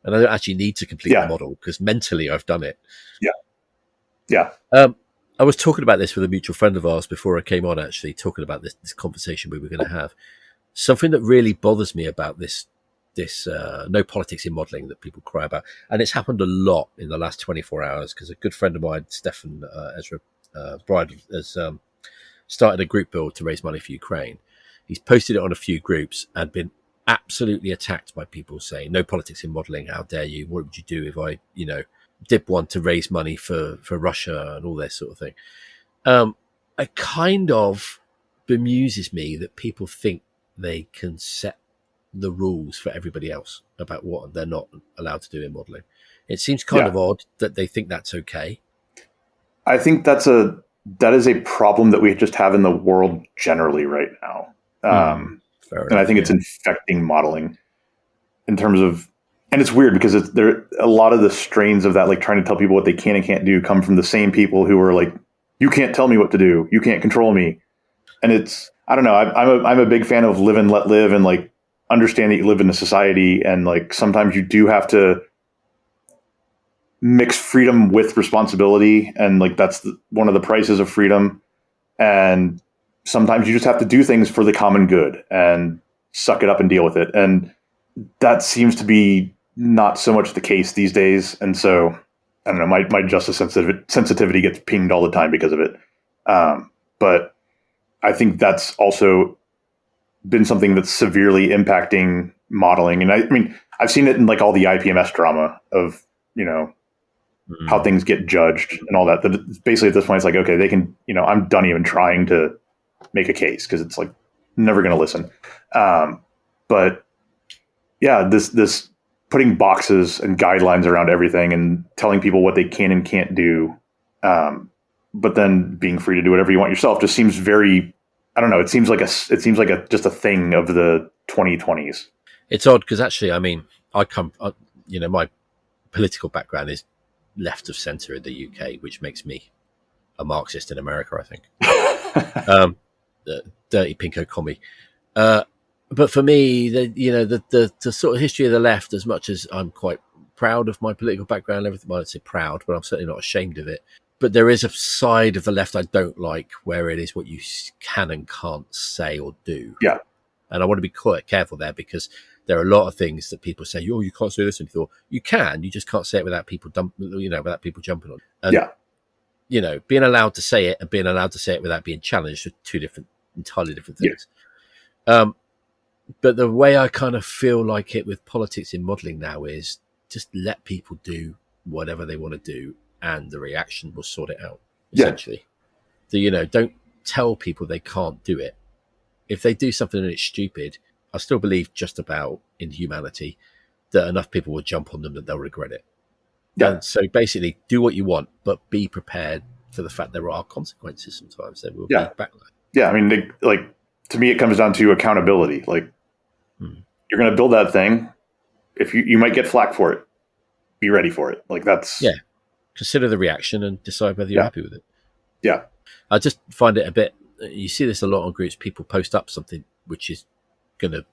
S4: and I don't actually need to complete the model because mentally I've done it.
S1: Yeah.
S4: I was talking about this with a mutual friend of ours before I came on. Actually, talking about this conversation we were going to have. Something that really bothers me about this no politics in modelling that people cry about, and it's happened a lot in the last 24 hours because a good friend of mine, Stefan Ezra Bride, has started a group build to raise money for Ukraine. He's posted it on a few groups and been absolutely attacked by people saying no politics in modeling. How dare you? What would you do if I, did one to raise money for Russia and all this sort of thing? It kind of bemuses me that people think they can set the rules for everybody else about what they're not allowed to do in modeling. It seems kind of odd that they think that's okay.
S1: I think that is a problem that we just have in the world generally right now. And I think it's infecting modeling in terms of, and it's weird because a lot of the strains of that, like trying to tell people what they can and can't do, come from the same people who are like, you can't tell me what to do, you can't control me. And it's, I don't know, I'm a big fan of live and let live, and like understand that you live in a society, and like sometimes you do have to mix freedom with responsibility, and like that's one of the prices of freedom. And sometimes you just have to do things for the common good and suck it up and deal with it. And that seems to be not so much the case these days. And so, I don't know, my justice sensitivity gets pinged all the time because of it. But I think that's also been something that's severely impacting modeling. And I mean, I've seen it in like all the IPMS drama of, how things get judged and all that. That basically at this point, it's like, okay, they can, I'm done even trying to make a case because it's like never going to listen. But yeah, this putting boxes and guidelines around everything and telling people what they can and can't do, but then being free to do whatever you want yourself just seems very, I don't know. It seems like just a thing of the 2020s.
S4: It's odd because actually, I mean, my political background is left of centre in the UK, which makes me a Marxist in America, I think. Dirty pinko commie. But for me, the sort of history of the left, as much as I'm quite proud of my political background and everything, well, I'd say proud, but I'm certainly not ashamed of it. But there is a side of the left I don't like, where it is what you can and can't say or do.
S1: Yeah.
S4: And I want to be quite careful there, because there are a lot of things that people say, oh, you can't say this. And you can, you just can't say it without people without people jumping on it. And, being allowed to say it and being allowed to say it without being challenged are two entirely different things. Yeah. But the way I kind of feel like it with politics in modelling now is just let people do whatever they want to do, and the reaction will sort it out, essentially. So, don't tell people they can't do it. If they do something and it's stupid, I still believe just about in humanity that enough people will jump on them that they'll regret it. Yeah. And so basically do what you want, but be prepared for the fact there are consequences sometimes. There will be backlash.
S1: Yeah, I mean, to me, it comes down to accountability. Like, you're going to build that thing. If you might get flack for it, be ready for it. Like, that's...
S4: Yeah. Consider the reaction and decide whether you're happy with it.
S1: Yeah.
S4: I just find it a bit... You see this a lot on groups. People post up something which is going to,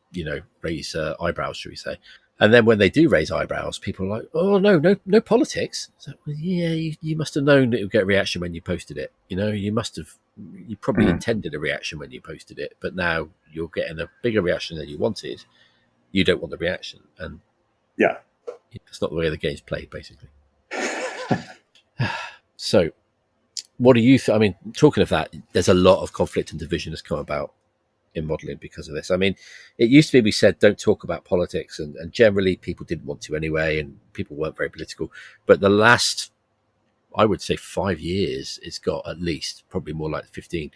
S4: raise eyebrows, should we say. And then when they do raise eyebrows, people are like, oh, no politics. So, well, yeah, you must have known it would get a reaction when you posted it. You probably intended a reaction when you posted it, but now you're getting a bigger reaction than you wanted. You don't want the reaction. And that's not the way the game's played, basically. So what do you I mean, talking of that, there's a lot of conflict and division has come about in modelling because of this. I mean, it used to be we said don't talk about politics, and generally people didn't want to anyway, and people weren't very political. But the last, I would say 5 years, it's got at least, probably more like 15,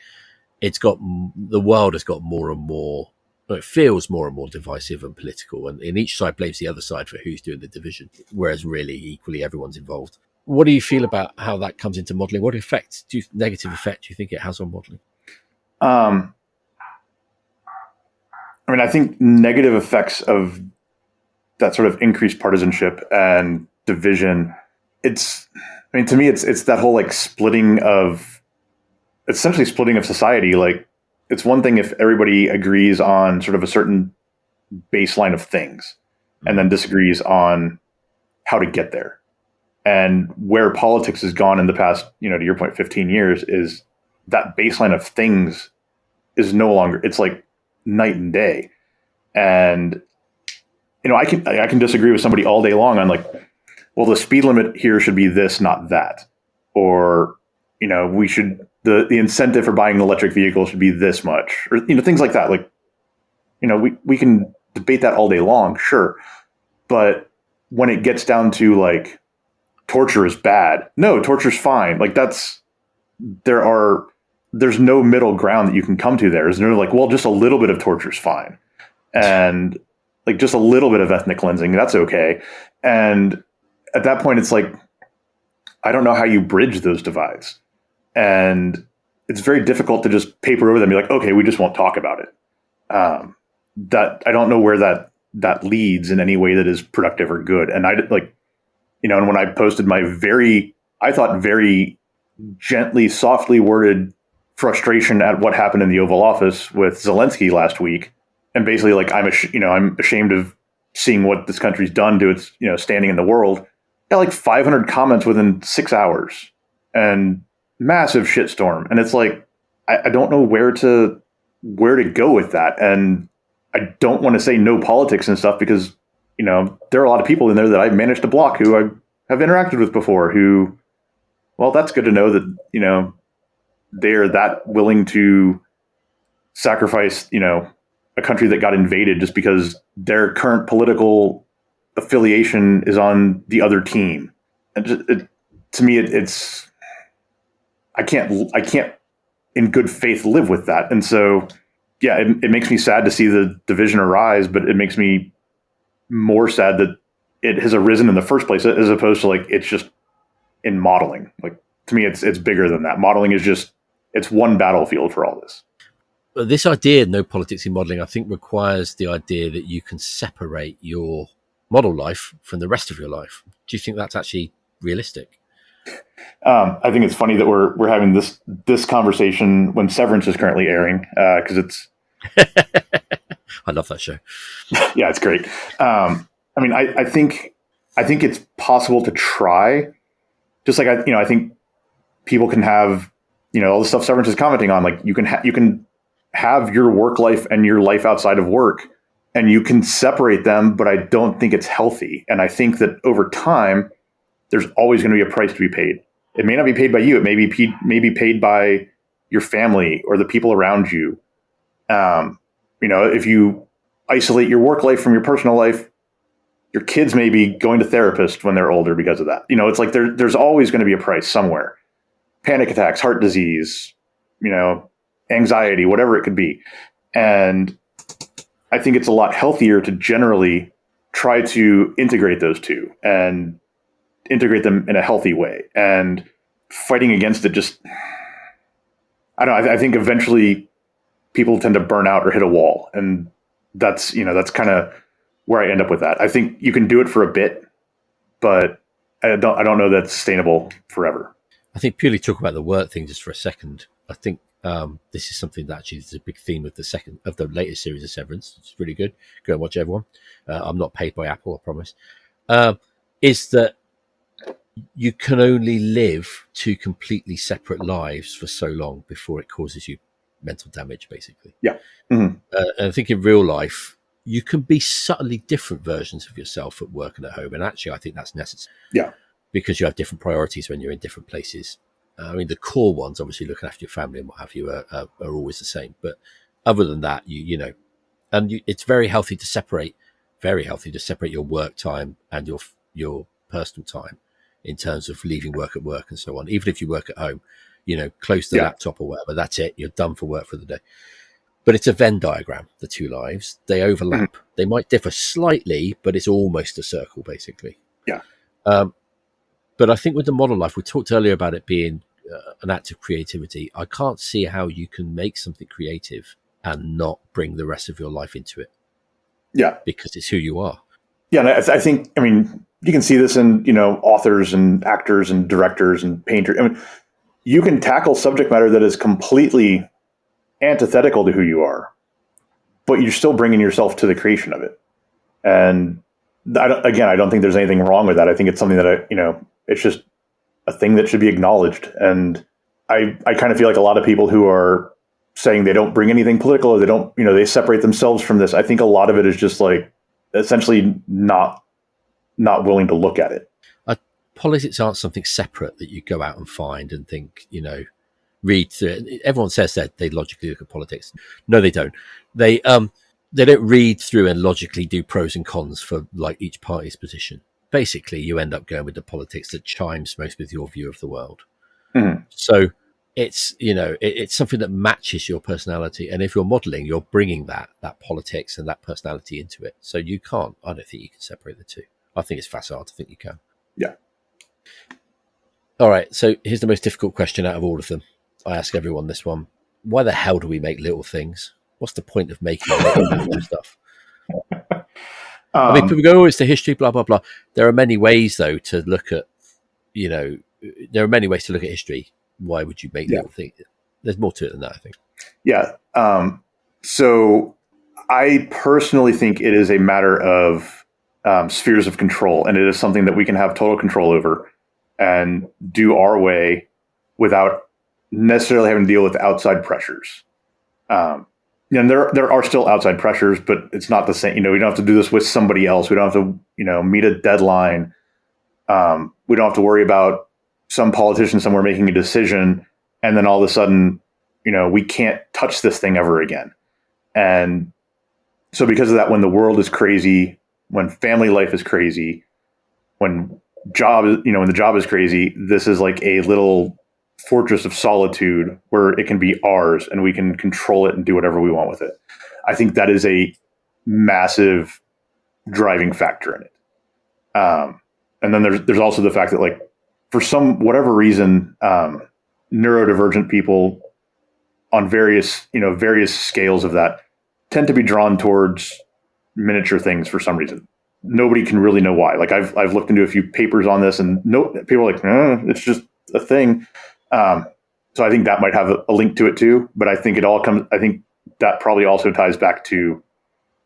S4: the world has got more and more, it feels more and more divisive and political, and each side blames the other side for who's doing the division, whereas really equally everyone's involved. What do you feel about how that comes into modelling? What negative effect do you think it has on modelling?
S1: I mean, I think negative effects of that sort of increased partisanship and division, to me, it's that whole like essentially splitting of society. Like, it's one thing if everybody agrees on sort of a certain baseline of things and then disagrees on how to get there. And where politics has gone in the past, to your point, 15 years, is that baseline of things is no longer, it's like night and day. And, I can disagree with somebody all day long on like, well, the speed limit here should be this, not that. Or, we should, the incentive for buying an electric vehicle should be this much, or, things like that. Like, we can debate that all day long, sure. But when it gets down to like torture is bad, no, torture's fine. Like there's no middle ground that you can come to there. There's no like, well, just a little bit of torture is fine. And like just a little bit of ethnic cleansing, that's okay. And at that point, it's like, I don't know how you bridge those divides. And it's very difficult to just paper over them and be like, okay, we just won't talk about it. That I don't know where that leads in any way that is productive or good. And I like, and when I posted my I thought very gently, softly worded frustration at what happened in the Oval Office with Zelensky last week, and basically like I'm ashamed of seeing what this country's done to its standing in the world. Got like 500 comments within 6 hours and massive shitstorm, and it's like I don't know where to go with that, and I don't want to say no politics and stuff because there are a lot of people in there that I've managed to block who I have interacted with before who, well, that's good to know that they're that willing to sacrifice a country that got invaded just because their current political affiliation is on the other team. And to me, it's I can't in good faith live with that. And so, yeah, it makes me sad to see the division arise, but it makes me more sad that it has arisen in the first place, as opposed to like it's just in modeling. Like to me, it's bigger than that. Modeling is just it's one battlefield for all this.
S4: This idea, no politics in modeling, I think requires the idea that you can separate your model life from the rest of your life. Do you think that's actually realistic?
S1: I think it's funny that we're having this conversation when Severance is currently airing because it's.
S4: I love that show.
S1: Yeah, it's great. I mean, I think it's possible to try. Just like I think people can have all the stuff Severance is commenting on. Like you can have your work life and your life outside of work, and you can separate them. But I don't think it's healthy. And I think that over time, there's always going to be a price to be paid. It may not be paid by you. It may be paid by your family or the people around you. If you isolate your work life from your personal life, your kids may be going to therapist when they're older because of that. It's like there's always going to be a price somewhere. Panic attacks, heart disease, anxiety, whatever it could be. And I think it's a lot healthier to generally try to integrate those two and integrate them in a healthy way. And fighting against it just, I don't know, I think eventually people tend to burn out or hit a wall. And that's kind of where I end up with that. I think you can do it for a bit, but I don't know that's sustainable forever.
S4: I think purely talk about the work thing just for a second. I think this is something that actually is a big theme of the latest series of Severance. It's really good. Go and watch everyone. I'm not paid by Apple, I promise. Is that you can only live two completely separate lives for so long before it causes you mental damage, basically.
S1: Yeah. Mm-hmm.
S4: And I think in real life, you can be subtly different versions of yourself at work and at home. And actually, I think that's necessary.
S1: Yeah. Because
S4: you have different priorities when you're in different places. I mean, the core ones, obviously looking after your family and what have you, are always the same. But other than that, it's very healthy to separate your work time and your personal time in terms of leaving work at work and so on. Even if you work at home, close the laptop or whatever, that's it. You're done for work for the day. But it's a Venn diagram, the two lives. They overlap. Mm-hmm. They might differ slightly, but it's almost a circle, basically.
S1: Yeah.
S4: But I think with the model life, we talked earlier about it being an act of creativity. I can't see how you can make something creative and not bring the rest of your life into it.
S1: Yeah.
S4: Because it's who you are.
S1: Yeah, and I think, you can see this in, authors and actors and directors and painters. You can tackle subject matter that is completely antithetical to who you are, but you're still bringing yourself to the creation of it. And I don't think there's anything wrong with that. I think it's something that it's just a thing that should be acknowledged. And I kind of feel like a lot of people who are saying they don't bring anything political or they don't, they separate themselves from this. I think a lot of it is just like essentially not willing to look at it.
S4: Politics aren't something separate that you go out and find and think, read through it. Everyone says that they logically look at politics. No, they don't. They they don't read through and logically do pros and cons for like each party's position. Basically, you end up going with the politics that chimes most with your view of the world.
S1: Mhm.
S4: So it's, it's something that matches your personality. And if you're modeling, you're bringing that politics and that personality into it. So I don't think you can separate the two. I think it's facile to think you can.
S1: Yeah.
S4: All right. So here's the most difficult question out of all of them. I ask everyone this one. Why the hell do we make little things? What's the point of making little stuff? I mean, people go, it's the history, blah, blah, blah. There are many ways, though, to look at, history. Why would you make little things? There's more to it than that, I think.
S1: Yeah. So I personally think it is a matter of spheres of control, and it is something that we can have total control over and do our way without necessarily having to deal with outside pressures. And there are still outside pressures, but it's not the same. We don't have to do this with somebody else. We don't have to, meet a deadline. We don't have to worry about some politician somewhere making a decision, and then all of a sudden, we can't touch this thing ever again. And so because of that, when the world is crazy, when family life is crazy, when the job is crazy, this is like a little fortress of solitude where it can be ours and we can control it and do whatever we want with it. I think that is a massive driving factor in it. And then there's also the fact that, like, for whatever reason, neurodivergent people on various scales of that tend to be drawn towards miniature things for some reason. Nobody can really know why. Like, I've looked into a few papers on this, and people are like, it's just a thing. So I think that might have a link to it too. But I think I think that probably also ties back to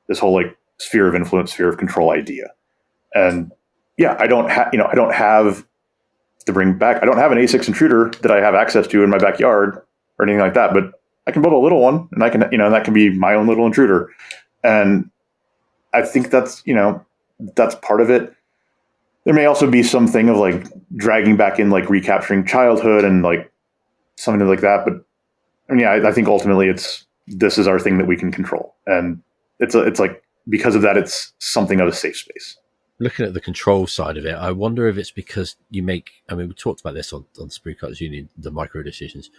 S1: this whole like sphere of influence, sphere of control idea. And yeah, I don't have an A6 intruder that I have access to in my backyard or anything like that, but I can build a little one, and I can, that can be my own little intruder. And I think that's part of it. There may also be something of like dragging back in, like recapturing childhood and like something like that. But I mean, I think ultimately this is our thing that we can control. And it's like, because of that, it's something of a safe space.
S4: Looking at the control side of it, I wonder if it's because we talked about this on Sprue Cutters Union, the micro decisions.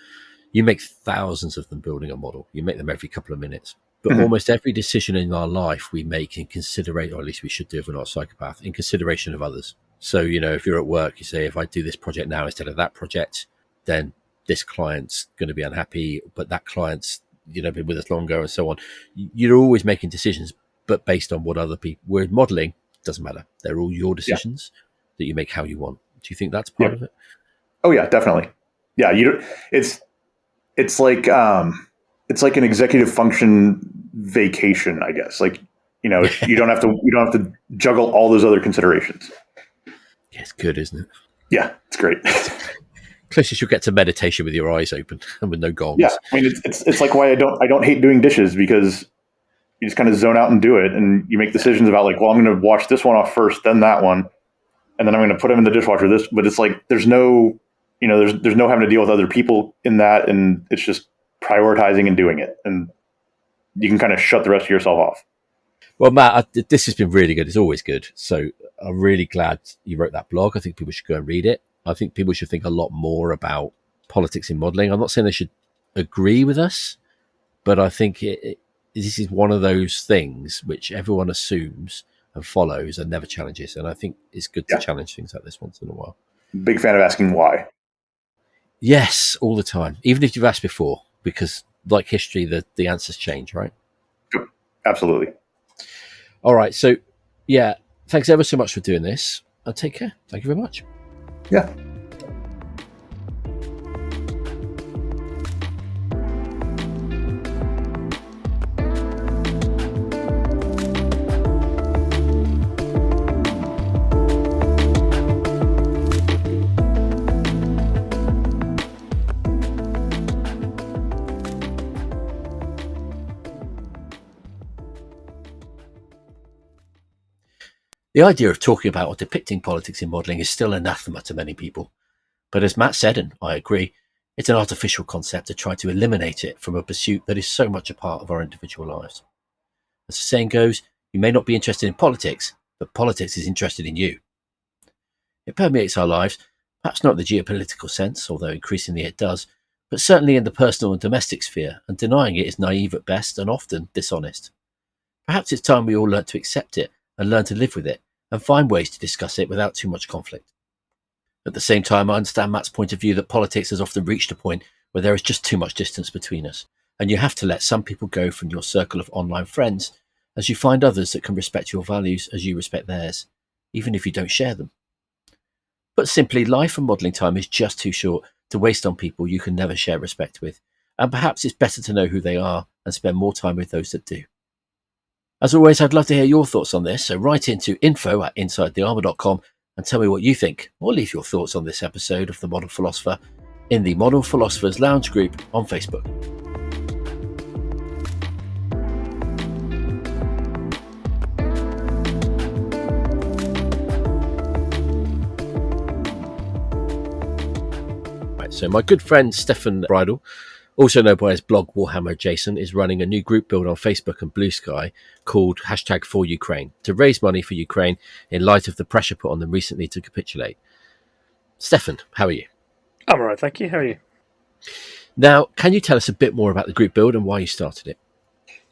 S4: You make thousands of them building a model. You make them every couple of minutes. But almost every decision in our life we make in consideration, or at least we should do if we're not a psychopath, in consideration of others. So, if you're at work, you say, if I do this project now instead of that project, then this client's going to be unhappy, but that client's, been with us longer and so on. You're always making decisions, but based on what other people, we're modeling, doesn't matter. They're all your decisions that you make how you want. Do you think that's part of it? Oh yeah,
S1: definitely. Yeah. It's like an executive function vacation, I guess. Like, you don't have to juggle all those other considerations.
S4: Yeah, it's good, isn't it?
S1: Yeah, it's great.
S4: Closest you'll get to meditation with your eyes open and with no gongs.
S1: Yeah, I mean, it's like why I don't hate doing dishes, because you just kind of zone out and do it, and you make decisions about like, well, I'm going to wash this one off first, then that one, and then I'm going to put them in the dishwasher. But it's like there's no having to deal with other people in that, and it's just prioritizing and doing it, and you can kind of shut the rest of yourself off.
S4: Well, Matt, this has been really good. It's always good. So I'm really glad you wrote that blog. I think people should go and read it. I think people should think a lot more about politics in modeling. I'm not saying they should agree with us, but I think this is one of those things which everyone assumes and follows and never challenges. And I think it's good to challenge things like this once in a while.
S1: Big fan of asking why.
S4: Yes, all the time. Even if you've asked before, because like history, the answers change, right?
S1: Absolutely.
S4: All right. So, yeah, thanks ever so much for doing this. And take care. Thank you very much.
S1: Yeah.
S4: The idea of talking about or depicting politics in modelling is still anathema to many people. But as Matt said, and I agree, it's an artificial concept to try to eliminate it from a pursuit that is so much a part of our individual lives. As the saying goes, you may not be interested in politics, but politics is interested in you. It permeates our lives, perhaps not in the geopolitical sense, although increasingly it does, but certainly in the personal and domestic sphere, and denying it is naive at best and often dishonest. Perhaps it's time we all learnt to accept it and learn to live with it, and find ways to discuss it without too much conflict. At the same time, I understand Matt's point of view that politics has often reached a point where there is just too much distance between us, and you have to let some people go from your circle of online friends as you find others that can respect your values as you respect theirs, even if you don't share them. But simply, life and modelling time is just too short to waste on people you can never share respect with, and perhaps it's better to know who they are and spend more time with those that do. As always, I'd love to hear your thoughts on this, so write into info@insidethearmour.com and tell me what you think, or leave your thoughts on this episode of The Model Philosopher in the Model Philosophers Lounge group on Facebook. Right, so my good friend Stefan Bridle, also known by his blog Warhammer Jason, is running a new group build on Facebook and Bluesky called #4Ukraine to raise money for Ukraine in light of the pressure put on them recently to capitulate. Stefan, how are you?
S5: I'm all right, thank you. How are you?
S4: Now, can you tell us a bit more about the group build and why you started it?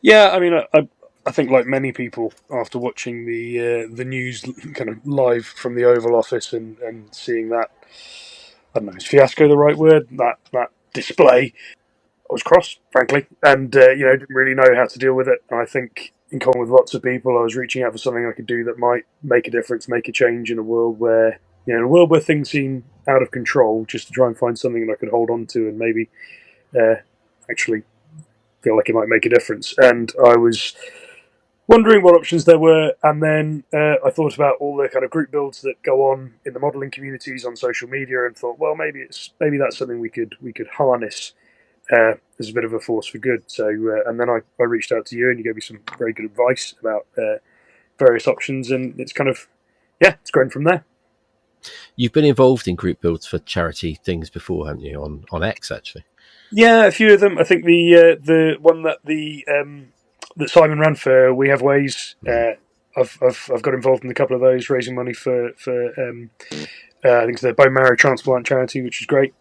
S5: Yeah, I mean, I think like many people, after watching the news kind of live from the Oval Office and seeing that, I don't know, is fiasco the right word? That display, I was cross, frankly, and didn't really know how to deal with it. And I think, in common with lots of people, I was reaching out for something I could do that might make a difference, make a change in a world where things seem out of control, just to try and find something that I could hold on to and maybe actually feel like it might make a difference. And I was wondering what options there were, and then I thought about all the kind of group builds that go on in the modelling communities on social media, and thought, well, maybe that's something we could harness as a bit of a force for good. So, and then I reached out to you, and you gave me some very good advice about various options, and it's kind of, it's grown from there.
S4: You've been involved in group builds for charity things before, haven't you? On X, actually.
S5: Yeah, a few of them. I think the one that that Simon ran for We Have Ways. I've got involved in a couple of those, raising money for I think it's the bone marrow transplant charity, which is great,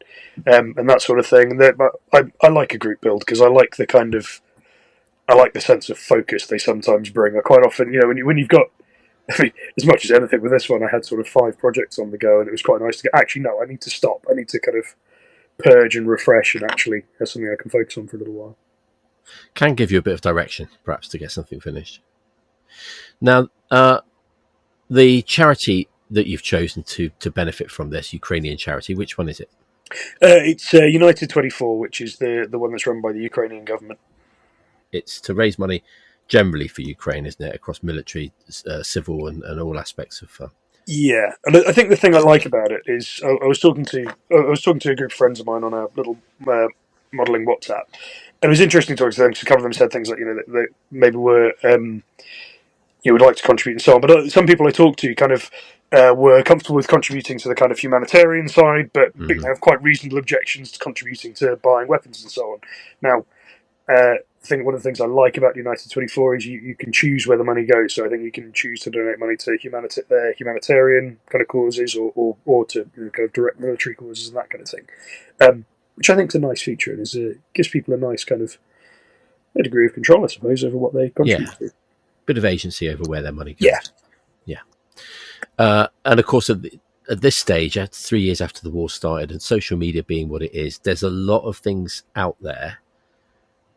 S5: and that sort of thing. But I like a group build because I like the sense of focus they sometimes bring. I quite often, when you've got, I mean, as much as anything with this one, I had sort of 5 projects on the go, and it was quite nice to go, actually, no, I need to stop. I need to kind of purge and refresh and actually have something I can focus on for a little while.
S4: Can give you a bit of direction, perhaps, to get something finished. Now, the charity that you've chosen to benefit from this Ukrainian charity, which one is it?
S5: It's United 24, which is the one that's run by the Ukrainian government.
S4: It's to raise money generally for Ukraine, isn't it? Across military, civil, and all aspects of.
S5: Yeah, and I think the thing I like about it is I was talking to a group of friends of mine on a little modelling WhatsApp, and it was interesting talking to them because a couple of them said things like that maybe were would like to contribute and so on. But some people I talked to kind of were comfortable with contributing to the kind of humanitarian side, but have quite reasonable objections to contributing to buying weapons and so on. Now, I think one of the things I like about United 24 is you can choose where the money goes. So I think you can choose to donate money to humanitarian kind of causes or to kind of direct military causes and that kind of thing, which I think is a nice feature and gives people a nice kind of a degree of control, I suppose, over what they contribute to.
S4: Bit of agency over where their money goes. Yeah. And of course, at this stage, 3 years after the war started, and social media being what it is, there's a lot of things out there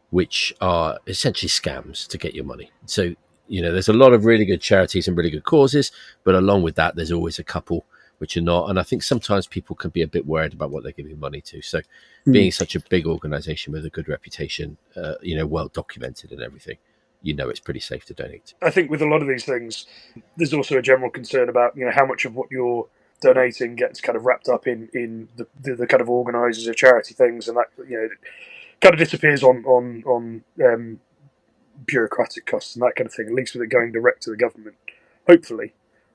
S4: which are essentially scams to get your money. So, there's a lot of really good charities and really good causes, but along with that, there's always a couple which are not. And I think sometimes people can be a bit worried about what they're giving money to. So being such a big organization with a good reputation, well documented and everything, it's pretty safe to donate.
S5: I think with a lot of these things, there's also a general concern about, how much of what you're donating gets kind of wrapped up in the kind of organisers of charity things, and that, kind of disappears on bureaucratic costs and that kind of thing, at least with it going direct to the government. Hopefully,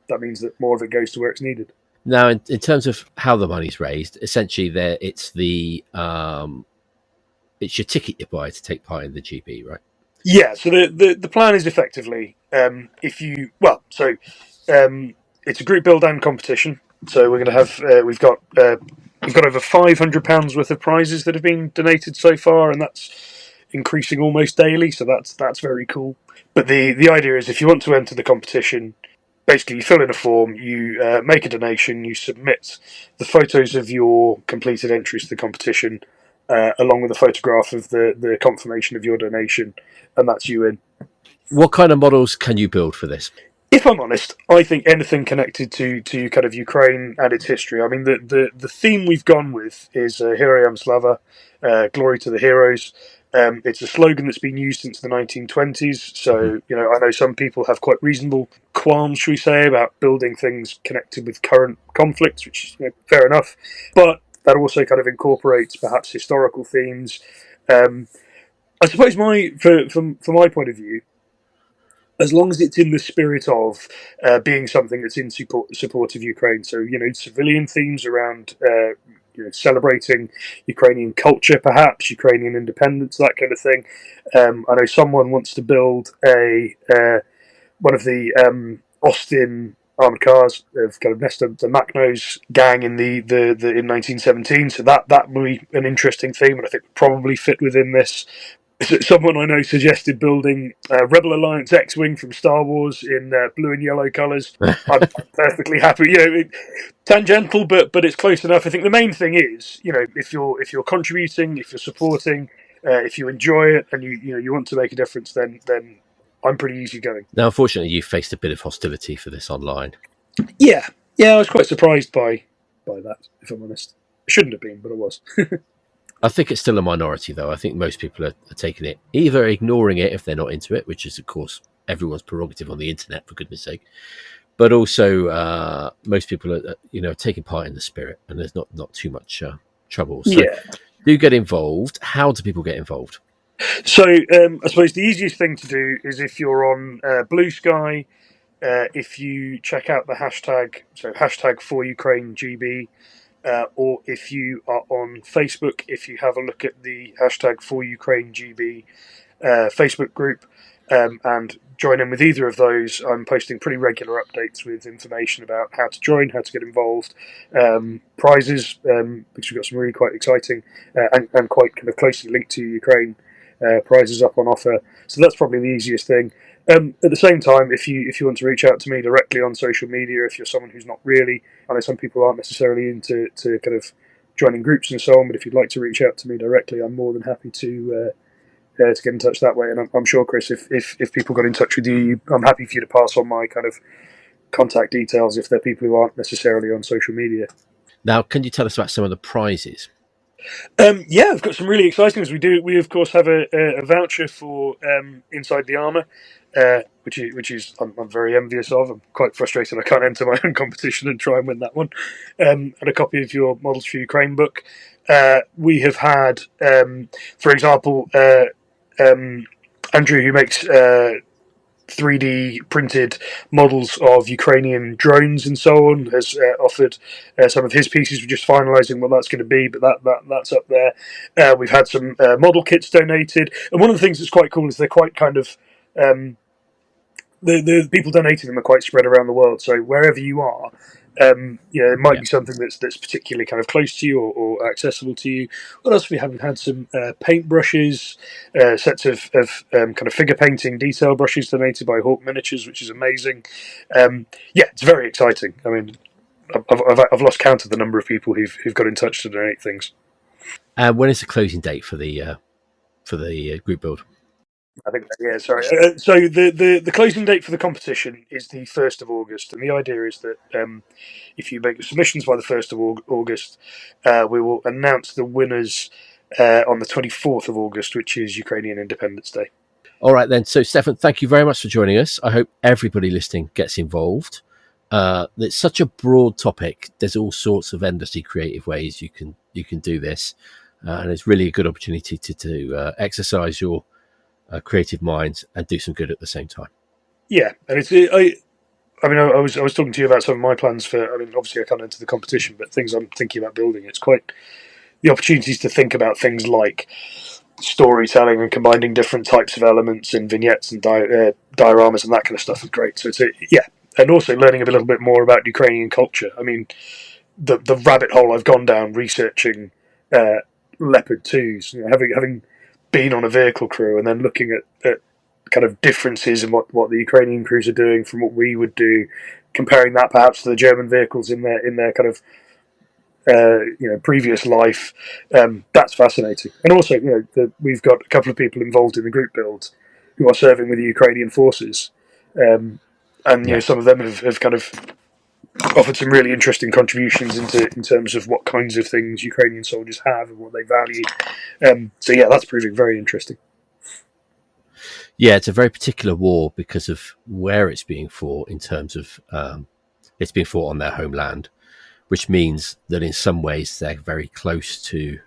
S5: that means that more of it goes to where it's needed.
S4: Now, in terms of how the money's raised, essentially it's your ticket you buy to take part in the GB, right?
S5: Yeah, so the plan is effectively if you it's a group build and competition. So we're going to have we've got over £500 worth of prizes that have been donated so far, and that's increasing almost daily. So that's very cool. But the idea is if you want to enter the competition, basically you fill in a form, you make a donation, you submit the photos of your completed entries to the competition, along with a photograph of the confirmation of your donation, and that's you in.
S4: What kind of models can you build for this?
S5: If I'm honest, I think anything connected to kind of Ukraine and its history. I mean, the theme we've gone with is "Here I am, Slava," glory to the heroes. It's a slogan that's been used since the 1920s. So, I know some people have quite reasonable qualms, should we say, about building things connected with current conflicts, which is fair enough. But that also kind of incorporates perhaps historical themes. I suppose from my point of view, as long as it's in the spirit of being something that's in support of Ukraine. So, civilian themes around celebrating Ukrainian culture, perhaps Ukrainian independence, that kind of thing. I know someone wants to build a one of the Austin armored cars of kind of Nestor the Makhno's gang in the in 1917. So that would be an interesting theme, and I think would probably fit within this. Someone I know suggested building Rebel Alliance X-wing from Star Wars in blue and yellow colours. I'm perfectly happy. Tangential, but it's close enough. I think the main thing is, if you're contributing, if you're supporting, if you enjoy it, and you want to make a difference, then I'm pretty easygoing.
S4: Now, unfortunately, you faced a bit of hostility for this online.
S5: Yeah, I was quite surprised by that. If I'm honest, I shouldn't have been, but I was.
S4: I think it's still a minority, though. I think most people are taking it, either ignoring it if they're not into it, which is, of course, everyone's prerogative on the internet, for goodness sake. But also, most people are, taking part in the spirit, and there's not too much trouble. So, do get involved. How do people get involved?
S5: So, I suppose the easiest thing to do is if you're on Bluesky, if you check out the hashtag, so hashtag for Ukraine GB. Or if you are on Facebook, if you have a look at the hashtag for Ukraine GB Facebook group and join in with either of those, I'm posting pretty regular updates with information about how to join, how to get involved, prizes, because we've got some really quite exciting and quite kind of closely linked to Ukraine prizes up on offer. So that's probably the easiest thing. At the same time, if you want to reach out to me directly on social media, if you're someone who's not really, I know some people aren't necessarily into kind of joining groups and so on, but if you'd like to reach out to me directly, I'm more than happy to get in touch that way. And I'm sure, Chris, if people got in touch with you, I'm happy for you to pass on my kind of contact details if they're people who aren't necessarily on social media.
S4: Now, can you tell us about some of the prizes?
S5: Yeah, I've got some really exciting ones. We of course have a voucher for Inside the Armour, which is I'm very envious of. I'm quite frustrated I can't enter my own competition and try and win that one. And a copy of your Models for Ukraine book. We have had, for example, Andrew, who makes 3D printed models of Ukrainian drones and so on, has offered some of his pieces. We're just finalising what that's going to be, but that's up there. We've had some model kits donated, and one of the things that's quite cool is they're quite kind of the people donating them are quite spread around the world. So wherever you are, it might be something that's particularly kind of close to you or accessible to you. What else we have? We've had some paint brushes, sets of kind of figure painting detail brushes donated by Hawk Miniatures, which is amazing. It's very exciting. I mean, I've lost count of the number of people who've got in touch to donate things.
S4: When is the closing date for the group build?
S5: I think, sorry. So the closing date for the competition is the 1st of August, and the idea is that if you make the submissions by the 1st of August, we will announce the winners on the 24th of August, which is Ukrainian Independence Day.
S4: All right, then. So, Stefan, thank you very much for joining us. I hope everybody listening gets involved. It's such a broad topic. There's all sorts of endlessly creative ways you can do this, and it's really a good opportunity to exercise your creative minds and do some good at the same time.
S5: Yeah, and I was talking to you about some of my plans for. I mean, obviously I can't enter the competition, but things I'm thinking about building. It's quite the opportunities to think about things like storytelling and combining different types of elements and vignettes and dioramas and that kind of stuff is great. So and also learning a little bit more about Ukrainian culture. I mean, the rabbit hole I've gone down researching Leopard 2s, having been on a vehicle crew and then looking at kind of differences in what the Ukrainian crews are doing from what we would do, comparing that perhaps to the German vehicles in their kind of previous life. That's fascinating. And also, we've got a couple of people involved in the group build who are serving with the Ukrainian forces, and some of them have kind of offered some really interesting contributions in terms of what kinds of things Ukrainian soldiers have and what they value. That's proving very interesting.
S4: Yeah, it's a very particular war because of where it's being fought in terms of it's being fought on their homeland, which means that in some ways they're very close to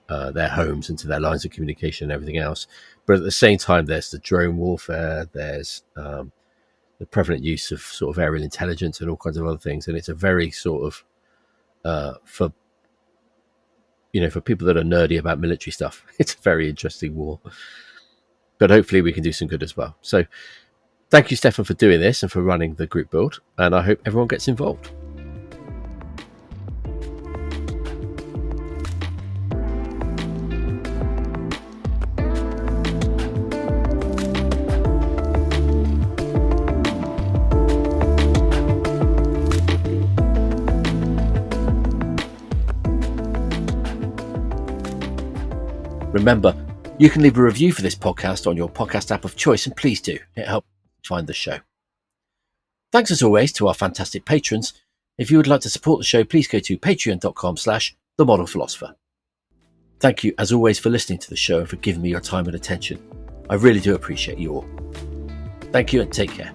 S4: their homes and to their lines of communication and everything else. But at the same time, there's the drone warfare, there's the prevalent use of sort of aerial intelligence and all kinds of other things. And it's a very sort of, for people that are nerdy about military stuff, it's a very interesting war. But hopefully we can do some good as well. So thank you, Stefan, for doing this and for running the group build. And I hope everyone gets involved. Remember, you can leave a review for this podcast on your podcast app of choice, and please do. It helps find the show. Thanks as always to our fantastic patrons. If you would like to support the show, please go to patreon.com/themodelphilosopher. Thank you as always for listening to the show and for giving me your time and attention. I really do appreciate you all. Thank you and take care.